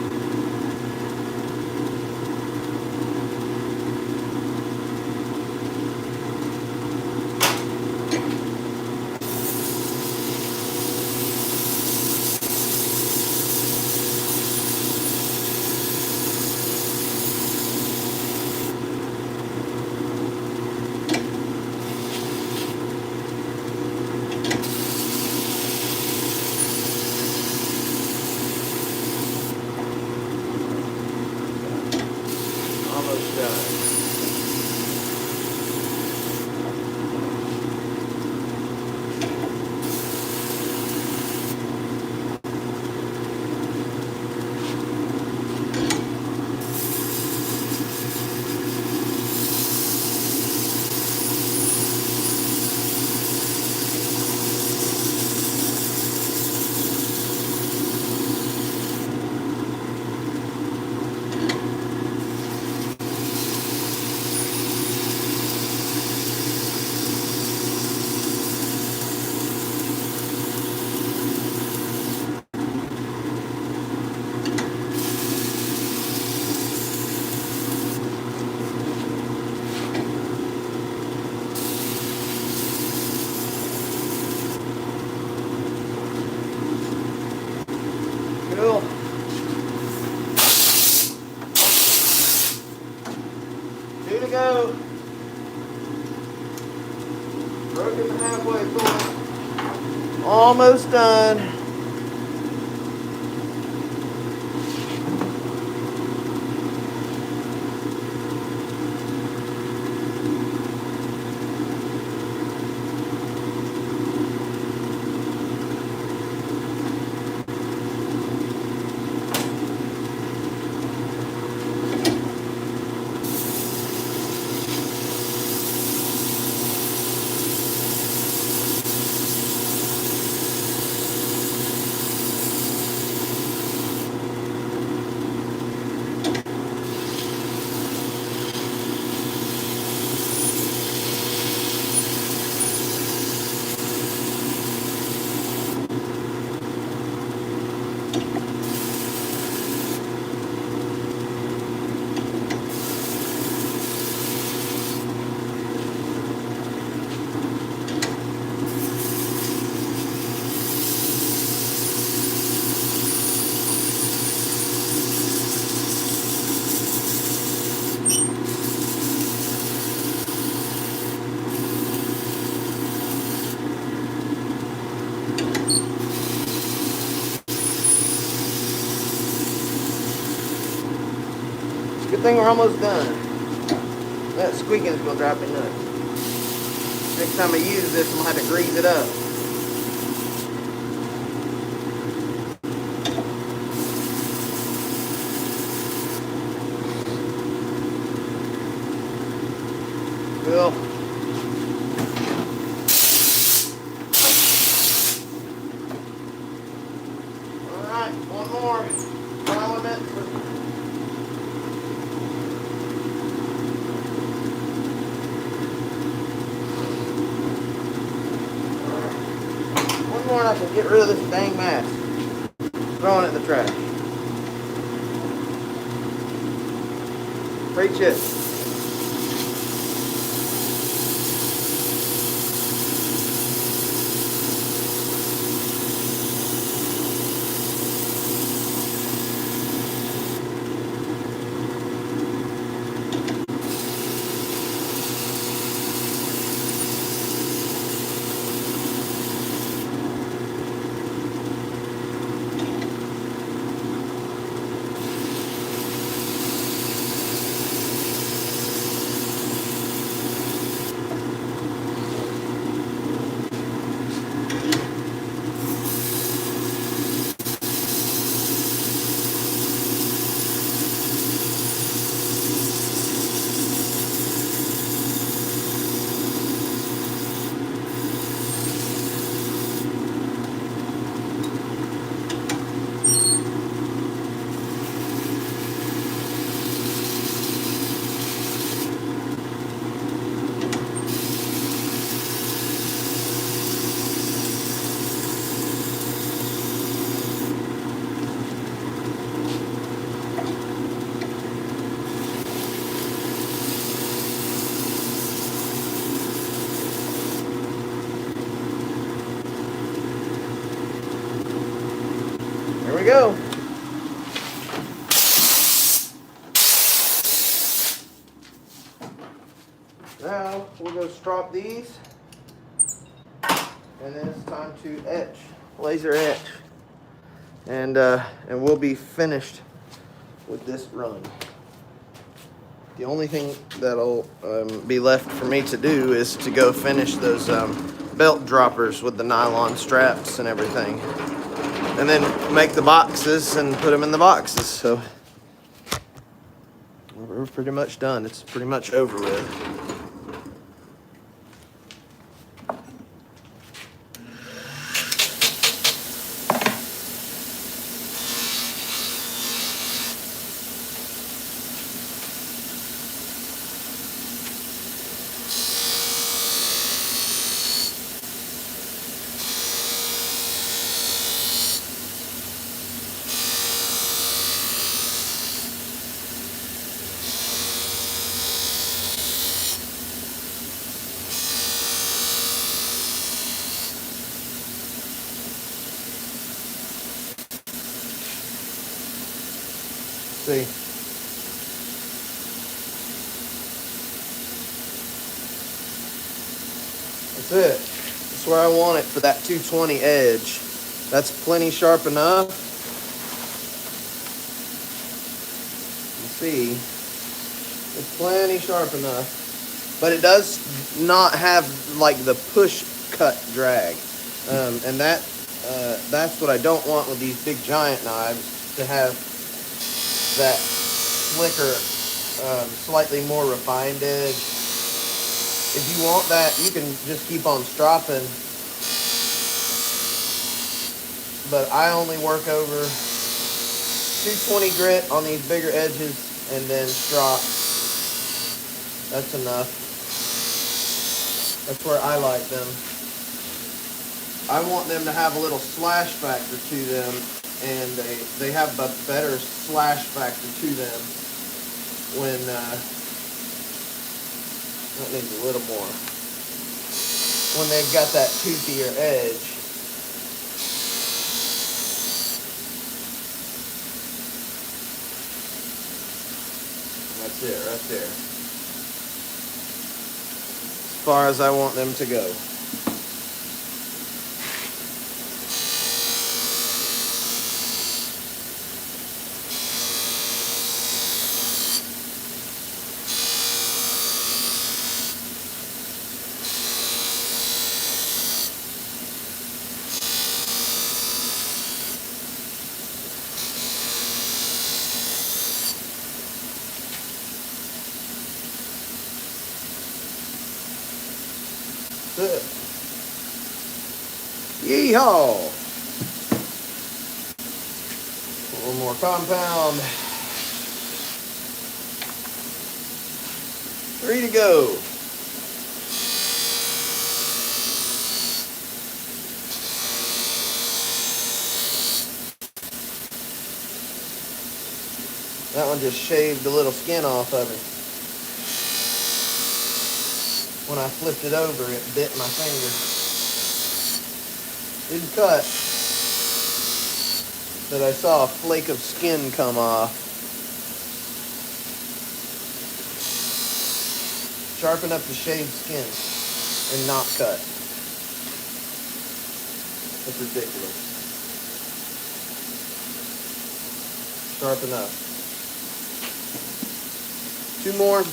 Almost done. Cool. 2 to go. Broken the halfway point. Almost done. Good thing we're almost done. That squeaking is gonna drive me nuts. Next time I use this, I'm gonna have to grease it up. Cool. Alright, one more element. One more and I can get rid of this dang mask. Throwing it in the trash. Preach it. Here we go. Now we'll go strop these, and then it's time to etch, laser etch, and we'll be finished with this run. The only thing that'll be left for me to do is to go finish those belt droppers with the nylon straps and everything, and then make the boxes and put them in the boxes. So we're pretty much done. It's pretty much over with. See. That's it. That's where I want it for that 220 edge. That's plenty sharp enough. You see, it's plenty sharp enough. But it does not have like the push cut drag. And that's what I don't want with these big giant knives, to have that slicker, slightly more refined edge. If you want that, you can just keep on stropping. But I only work over 220 grit on these bigger edges and then strop. That's enough. That's where I like them. I want them to have a little slash factor to them, and they have a better slash factor to them when that needs a little more, when they've got that toothier edge. That's it right there, as far as I want them to go. That's it. Yeehaw! A little more compound. Ready to go. That one just shaved a little skin off of it. When I flipped it over, it bit my finger. Didn't cut, but I saw a flake of skin come off. Sharpen up the shaved skin and not cut. That's ridiculous. Sharpen up. 2 more.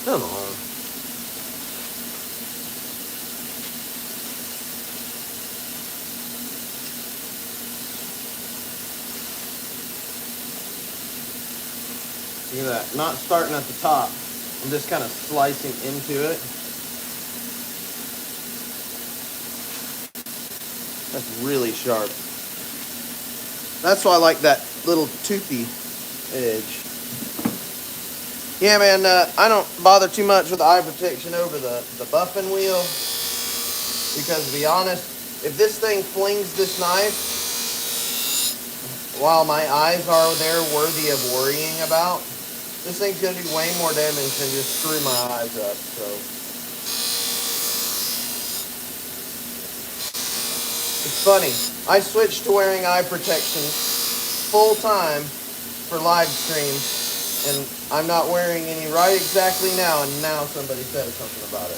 Come on. Look at that. Not starting at the top. I'm just kind of slicing into it. That's really sharp. That's why I like that little toothy edge. Yeah, man, I don't bother too much with the eye protection over the buffing wheel. Because to be honest, if this thing flings this knife, while my eyes are there worthy of worrying about, this thing's going to do way more damage than just screw my eyes up, so. It's funny, I switched to wearing eye protection full time for live streams. And I'm not wearing any right exactly now, and now somebody says something about it.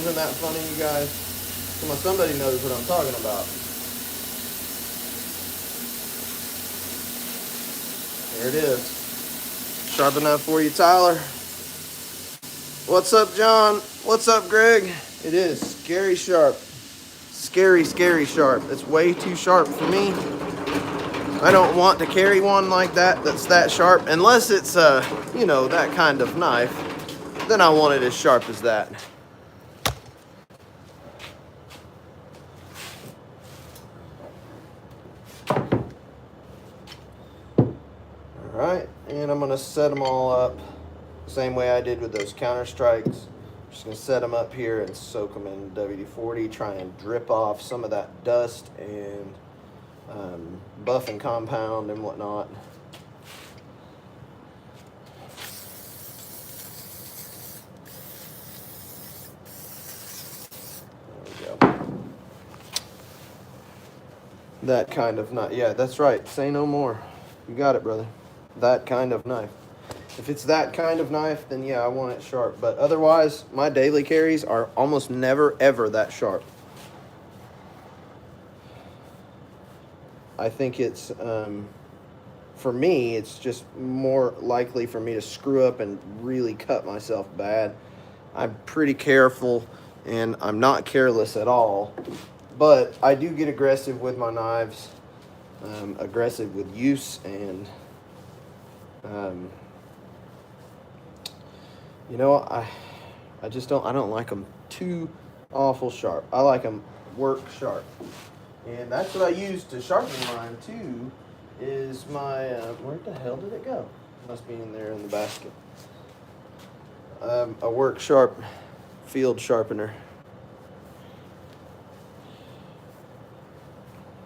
Isn't that funny, you guys? Come on, somebody knows what I'm talking about. There it is. Sharp enough for you, Tyler. What's up, John? What's up, Greg? It is scary sharp. Scary, scary sharp. It's way too sharp for me. I don't want to carry one like that that's that sharp, unless it's you know, that kind of knife. Then I want it as sharp as that. Alright, and I'm going to set them all up the same way I did with those counter strikes. Just going to set them up here and soak them in WD-40, try and drip off some of that dust and buff and compound and whatnot. There we go. That kind of knife. Yeah, that's right. Say no more. You got it, brother. That kind of knife. If it's that kind of knife, then yeah, I want it sharp. But otherwise, my daily carries are almost never, ever that sharp. I think it's, for me, it's just more likely for me to screw up and really cut myself bad. I'm pretty careful, and I'm not careless at all. But I do get aggressive with my knives, aggressive with use, and, you know, I just don't, I don't like them too awful sharp. I like them work sharp. And that's what I use to sharpen mine too, is my, where the hell did it go? Must be in there in the basket. A work sharp field sharpener.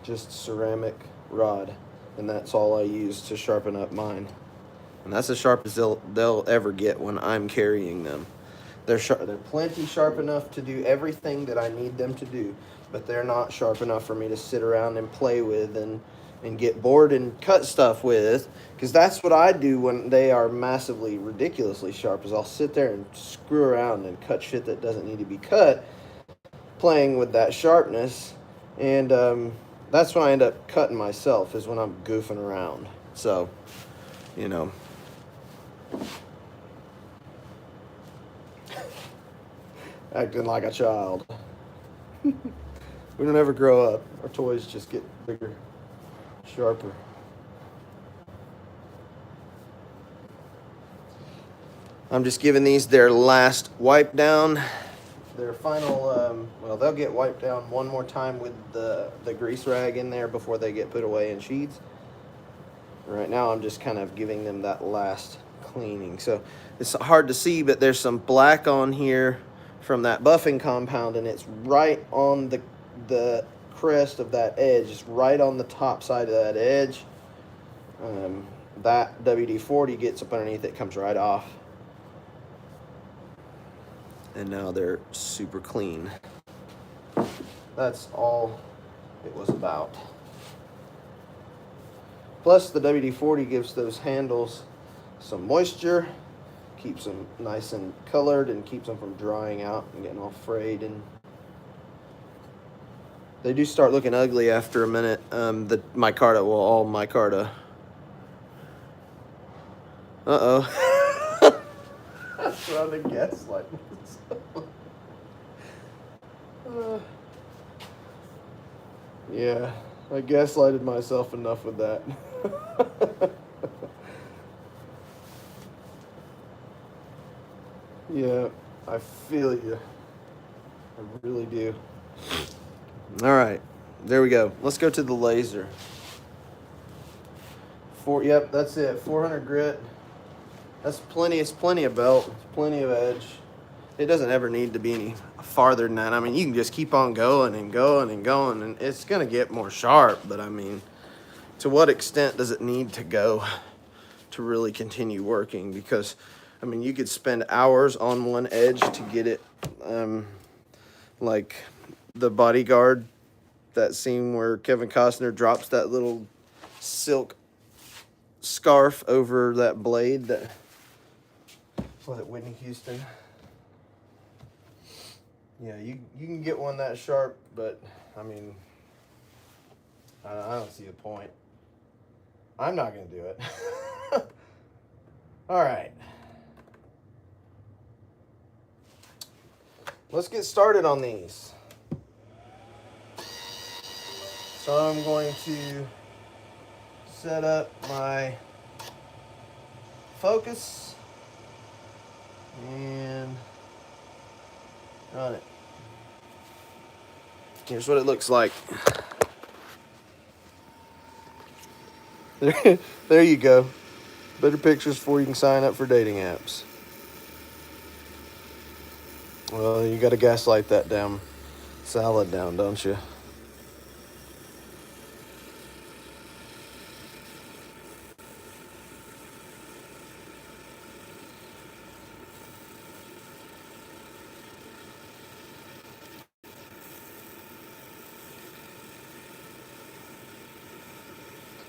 Just ceramic rod, and that's all I use to sharpen up mine. And that's as sharp as they'll ever get when I'm carrying them. They're plenty sharp enough to do everything that I need them to do, but they're not sharp enough for me to sit around and play with and and get bored and cut stuff with, because that's what I do when they are massively, ridiculously sharp, is I'll sit there and screw around and cut shit that doesn't need to be cut, playing with that sharpness. And that's when I end up cutting myself, is when I'm goofing around. So, you know. Acting like a child. We don't ever grow up. Our toys just get bigger, sharper. I'm just giving these their last wipe down. Their final, well, they'll get wiped down one more time with the grease rag in there before they get put away in sheaths. Right now I'm just kind of giving them that last cleaning. So it's hard to see, but there's some black on here from that buffing compound, and it's right on the crest of that edge. It's right on the top side of that edge. That WD-40 gets up underneath it, comes right off. And now they're super clean. That's all it was about. Plus the WD-40 gives those handles some moisture, keeps them nice and colored, and keeps them from drying out and getting all frayed. And they do start looking ugly after a minute. The micarta, well, all micarta. Uh-oh. That's what I guess like. Yeah, I gaslighted myself enough with that. Yeah, I feel you. I really do. All right, there we go. Let's go to the laser. Yep, that's it. 400 grit. That's plenty. It's plenty of belt. It's plenty of edge. It doesn't ever need to be any farther than that. I mean, you can just keep on going and going and going, and it's going to get more sharp. But, I mean, to what extent does it need to go to really continue working? Because, I mean, you could spend hours on one edge to get it, like the Bodyguard, that scene where Kevin Costner drops that little silk scarf over that blade. That was it, Whitney Houston? Yeah, you can get one that sharp, but I mean, I don't see a point. I'm not gonna do it. All right, let's get started on these. So I'm going to set up my focus and run it. Here's what it looks like. There you go. Better pictures before you can sign up for dating apps. Well, you got to gaslight that damn salad down, don't you?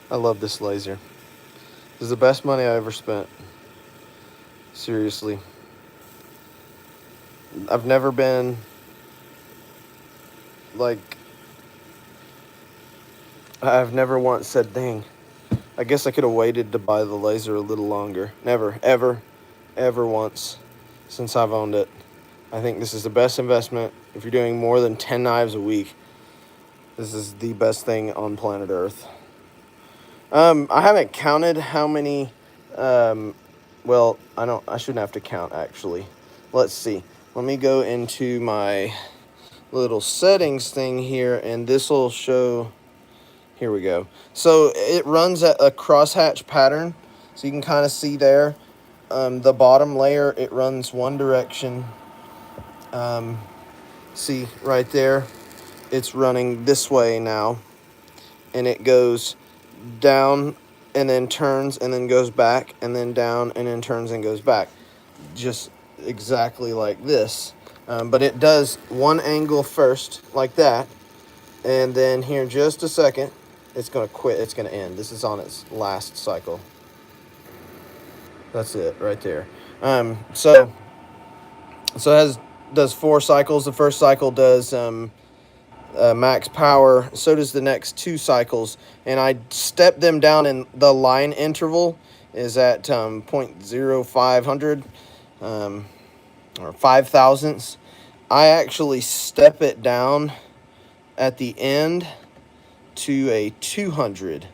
I love this laser. This is the best money I ever spent. Seriously. I've never been I've never once said, dang, I guess I could have waited to buy the laser a little longer. Never, ever, ever once since I've owned it. I think this is the best investment. If you're doing more than 10 knives a week, this is the best thing on planet Earth. I haven't counted how many, well, I shouldn't have to count, actually. Let's see. Let me go into my little settings thing here, and this will show, here we go. So it runs at a crosshatch pattern, so you can kind of see there. The bottom layer, it runs one direction. See, right there, it's running this way now, and it goes down and then turns and then goes back and then down and then turns and goes back, just exactly like this. But it does one angle first like that, and then here in just a second it's going to quit. It's going to end. This is on its last cycle. That's it right there. So it does 4 cycles. The first cycle does max power. So does the next 2 cycles. And I step them down, in the line interval is at 0.0500 or 5 thousandths. I actually step it down at the end to a 200.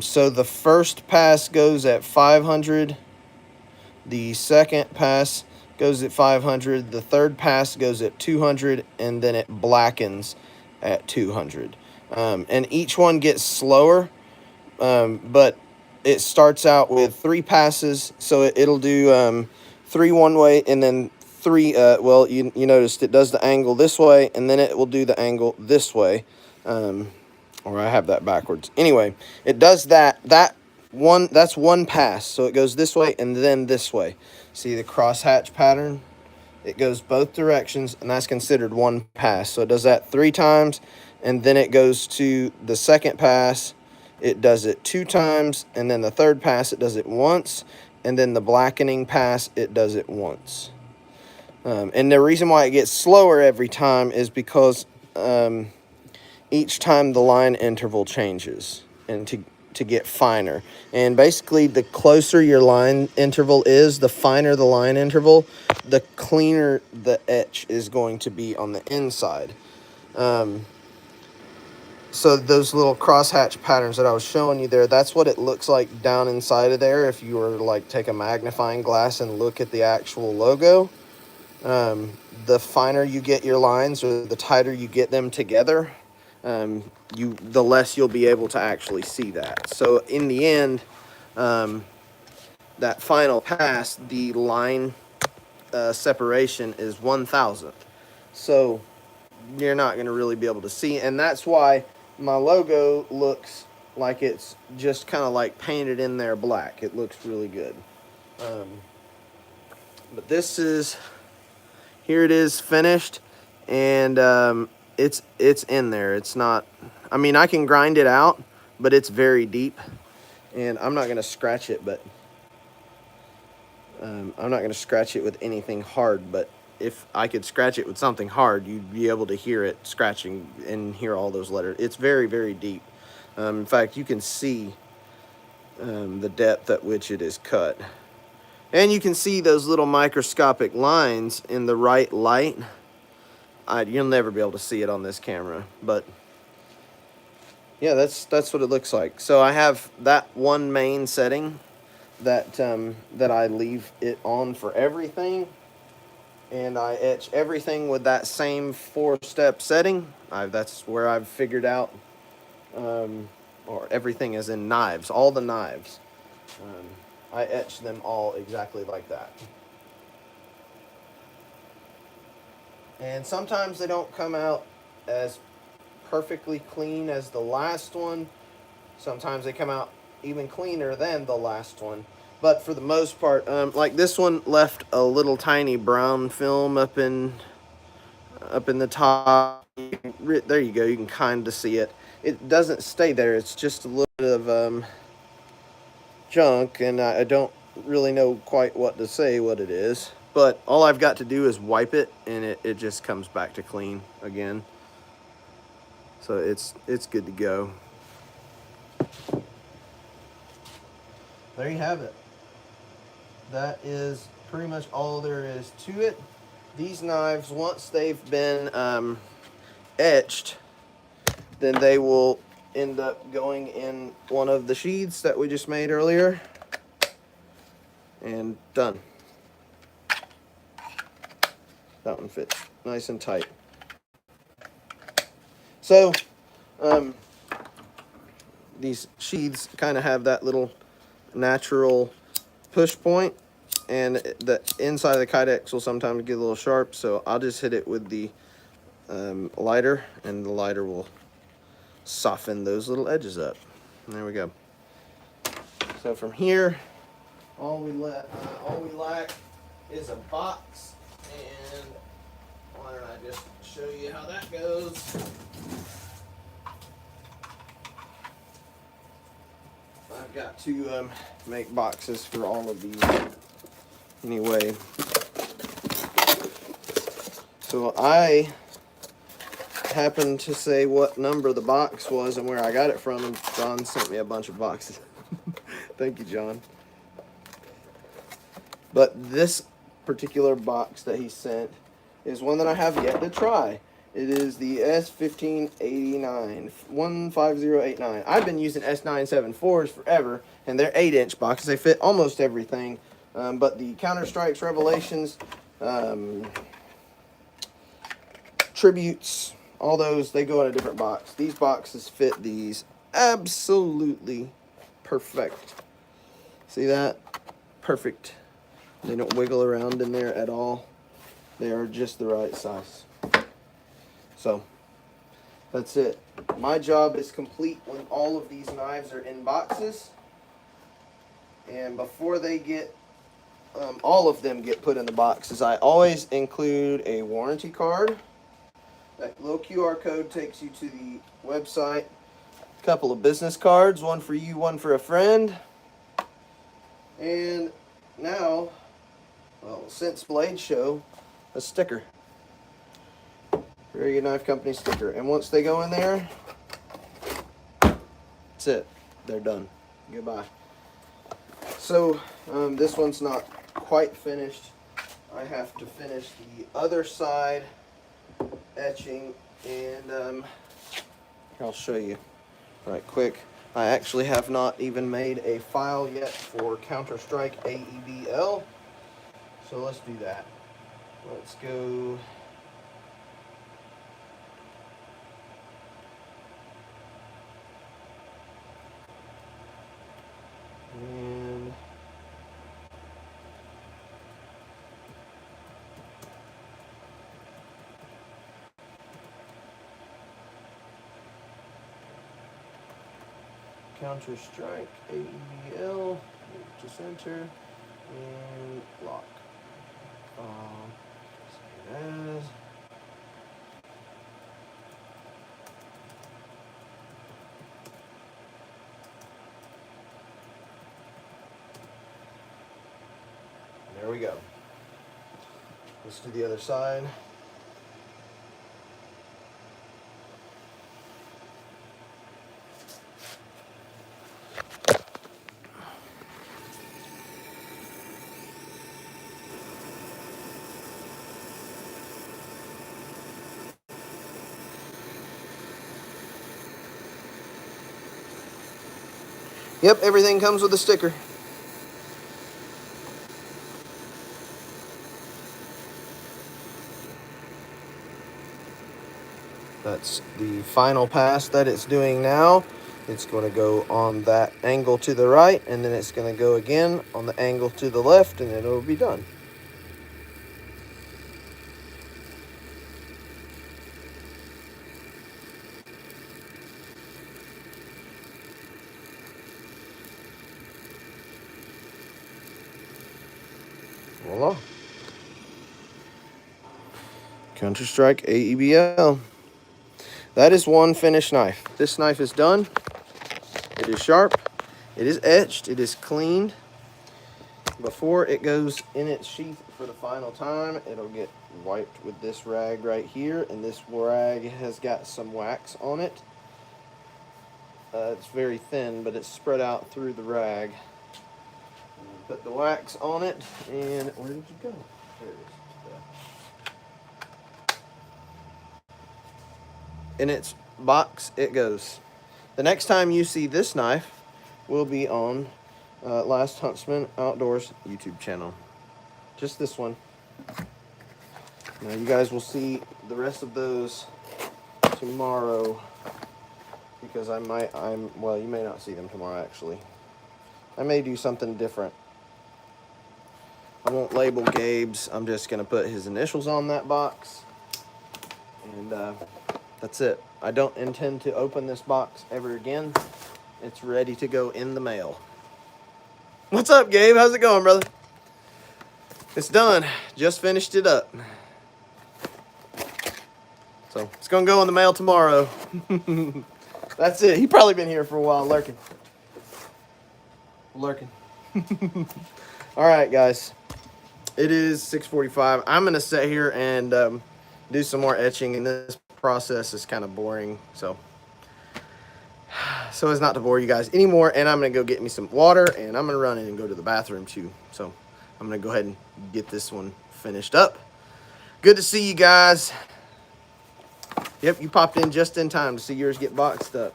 So the first pass goes at 500. The second pass goes at 500. The third pass goes at 200, and then it blackens at 200. And each one gets slower, but it starts out with 3 passes, so it'll do 3 one way, and then 3. Well, you noticed it does the angle this way, and then it will do the angle this way. Or I have that backwards. Anyway, it does that. That's one pass, so it goes this way and then this way. See the crosshatch pattern? It goes both directions, and that's considered one pass. So it does that 3 times, and then it goes to the second pass. It does it 2 times, and then the third pass it does it once, and then the blackening pass it does it once. And the reason why it gets slower every time is because each time the line interval changes, and to get finer. And basically, the closer your line interval is, the finer the line interval, the cleaner the etch is going to be on the inside. So those little crosshatch patterns that I was showing you there, that's what it looks like down inside of there if you were to like take a magnifying glass and look at the actual logo. The finer you get your lines, or the tighter you get them together, the less you'll be able to actually see that. So in the end, that final pass, the line separation is 1,000th. So you're not going to really be able to see, and that's why my logo looks like it's just kind of like painted in there black. It looks really good. But this is, here it is finished, and it's in there. It's not, I mean, I can grind it out, but it's very deep, and I'm not going to scratch it, but I'm not going to scratch it with anything hard. But if I could scratch it with something hard, you'd be able to hear it scratching and hear all those letters. It's very, very deep. In fact, you can see the depth at which it is cut. And you can see those little microscopic lines in the right light. You'll never be able to see it on this camera, but yeah, that's what it looks like. So I have that one main setting that I leave it on for everything, and I etch everything with that same 4-step setting. That's where I've figured out, or everything as in knives, all the knives. I etch them all exactly like that. And sometimes they don't come out as perfectly clean as the last one. Sometimes they come out even cleaner than the last one. But for the most part, like this one left a little tiny brown film up in the top. There you go. You can kind of see it. It doesn't stay there. It's just a little bit of junk, and I don't really know quite what to say what it is. But all I've got to do is wipe it, and it just comes back to clean again. So it's good to go. There you have it. That is pretty much all there is to it. These knives, once they've been etched, then they will end up going in one of the sheaths that we just made earlier, and done. That one fits nice and tight. So these sheaths kind of have that little natural push point, and the inside of the kydex will sometimes get a little sharp, so I'll just hit it with the lighter, and the lighter will soften those little edges up. And there we go. So from here, all we lack is a box, and why don't I just show you how that goes. I've got to make boxes for all of these anyway. So I happened to say what number the box was and where I got it from, and John sent me a bunch of boxes. Thank you, John. But this particular box that he sent is one that I have yet to try. It is the S1589, 15089. I've been using S974s forever, and they're 8-inch boxes. They fit almost everything, but the Counter-Strikes, Revelations, Tributes, all those, they go in a different box. These boxes fit these absolutely perfect. See that? Perfect. They don't wiggle around in there at all. They are just the right size. So, that's it. My job is complete when all of these knives are in boxes. And before they get, all of them get put in the boxes, I always include a warranty card. That little QR code takes you to the website. A couple of business cards, one for you, one for a friend. And now, well, since Blade Show, a sticker. Very Good Knife Company sticker. And once they go in there, that's it. They're done. Goodbye. So, this one's not quite finished. I have to finish the other side etching, and I'll show you right quick. I actually have not even made a file yet for Counter-Strike AEBL, so let's do that. Let's go. And Counter-Strike AEBL, to center, and lock. Save as. There we go. Let's do the other side. Yep, everything comes with a sticker. That's the final pass that it's doing now. It's going to go on that angle to the right, and then it's going to go again on the angle to the left, and then it'll be done. Voila. Counter-Strike AEBL. That is one finished knife. This knife is done. It is sharp. It is etched. It is cleaned. Before it goes in its sheath for the final time, it'll get wiped with this rag right here, and this rag has got some wax on it. It's very thin, but it's spread out through the rag. Put the wax on it, and where did you go? There it is. In its box it goes. The next time you see this knife will be on Last Huntsman Outdoors YouTube channel. Just this one. Now you guys will see the rest of those tomorrow, because well, you may not see them tomorrow actually. I may do something different. I won't label Gabe's. I'm just gonna put his initials on that box, and that's it. I don't intend to open this box ever again. It's ready to go in the mail. What's up, Gabe? How's it going, brother? It's done. Just finished it up. So it's gonna go in the mail tomorrow. That's it. He probably been here for a while lurking. lurking. All right, guys. It is 6:45. I'm gonna sit here and do some more etching, and this process is kind of boring. So as not to bore you guys anymore, and I'm gonna go get me some water, and I'm gonna run in and go to the bathroom too. So I'm gonna go ahead and get this one finished up. Good to see you guys. Yep, you popped in just in time to see yours get boxed up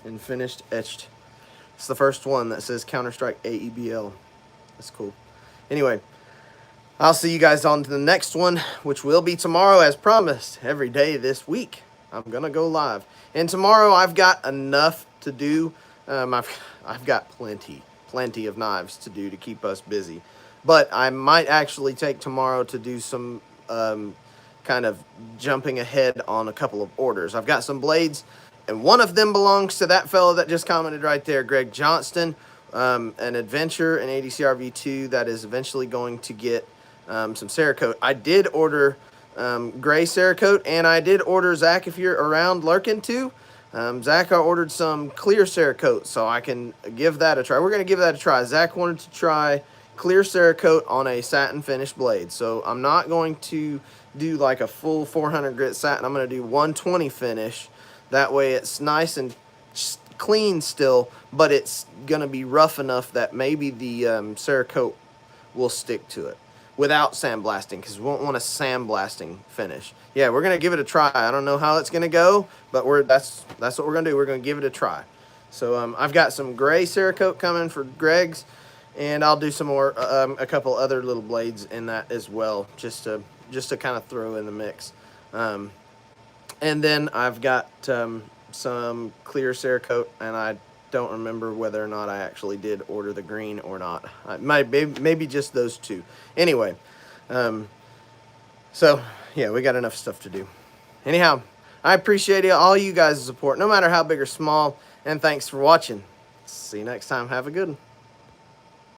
and finished etched. It's the first one that says Counter-Strike AEBL. That's cool. Anyway, I'll see you guys on to the next one, which will be tomorrow as promised. Every day this week, I'm going to go live. And tomorrow I've got enough to do. I've got plenty of knives to do to keep us busy. But I might actually take tomorrow to do some kind of jumping ahead on a couple of orders. I've got some blades, and one of them belongs to that fellow that just commented right there, Greg Johnston, an adventure, an ADCR V2 that is eventually going to get some Cerakote. I did order gray Cerakote, and I did order, Zach, if you're around lurking too, Zach, I ordered some clear Cerakote, so I can give that a try. We're going to give that a try. Zach wanted to try clear Cerakote on a satin finish blade, so I'm not going to do like a full 400 grit satin. I'm going to do 120 finish. That way it's nice and clean still, but it's going to be rough enough that maybe the Cerakote will stick to it without sandblasting, because we won't want a sandblasting finish. Yeah, we're going to give it a try. I don't know how it's going to go, but that's what we're going to do. We're going to give it a try. So I've got some gray Cerakote coming for Greg's, and I'll do some more, a couple other little blades in that as well, just to kind of throw in the mix. And then I've got some clear Cerakote, and I don't remember whether or not I actually did order the green or not. Maybe just those two. Anyway, so yeah, we got enough stuff to do. Anyhow, I appreciate all you guys' support, no matter how big or small, and thanks for watching. See you next time. Have a good one.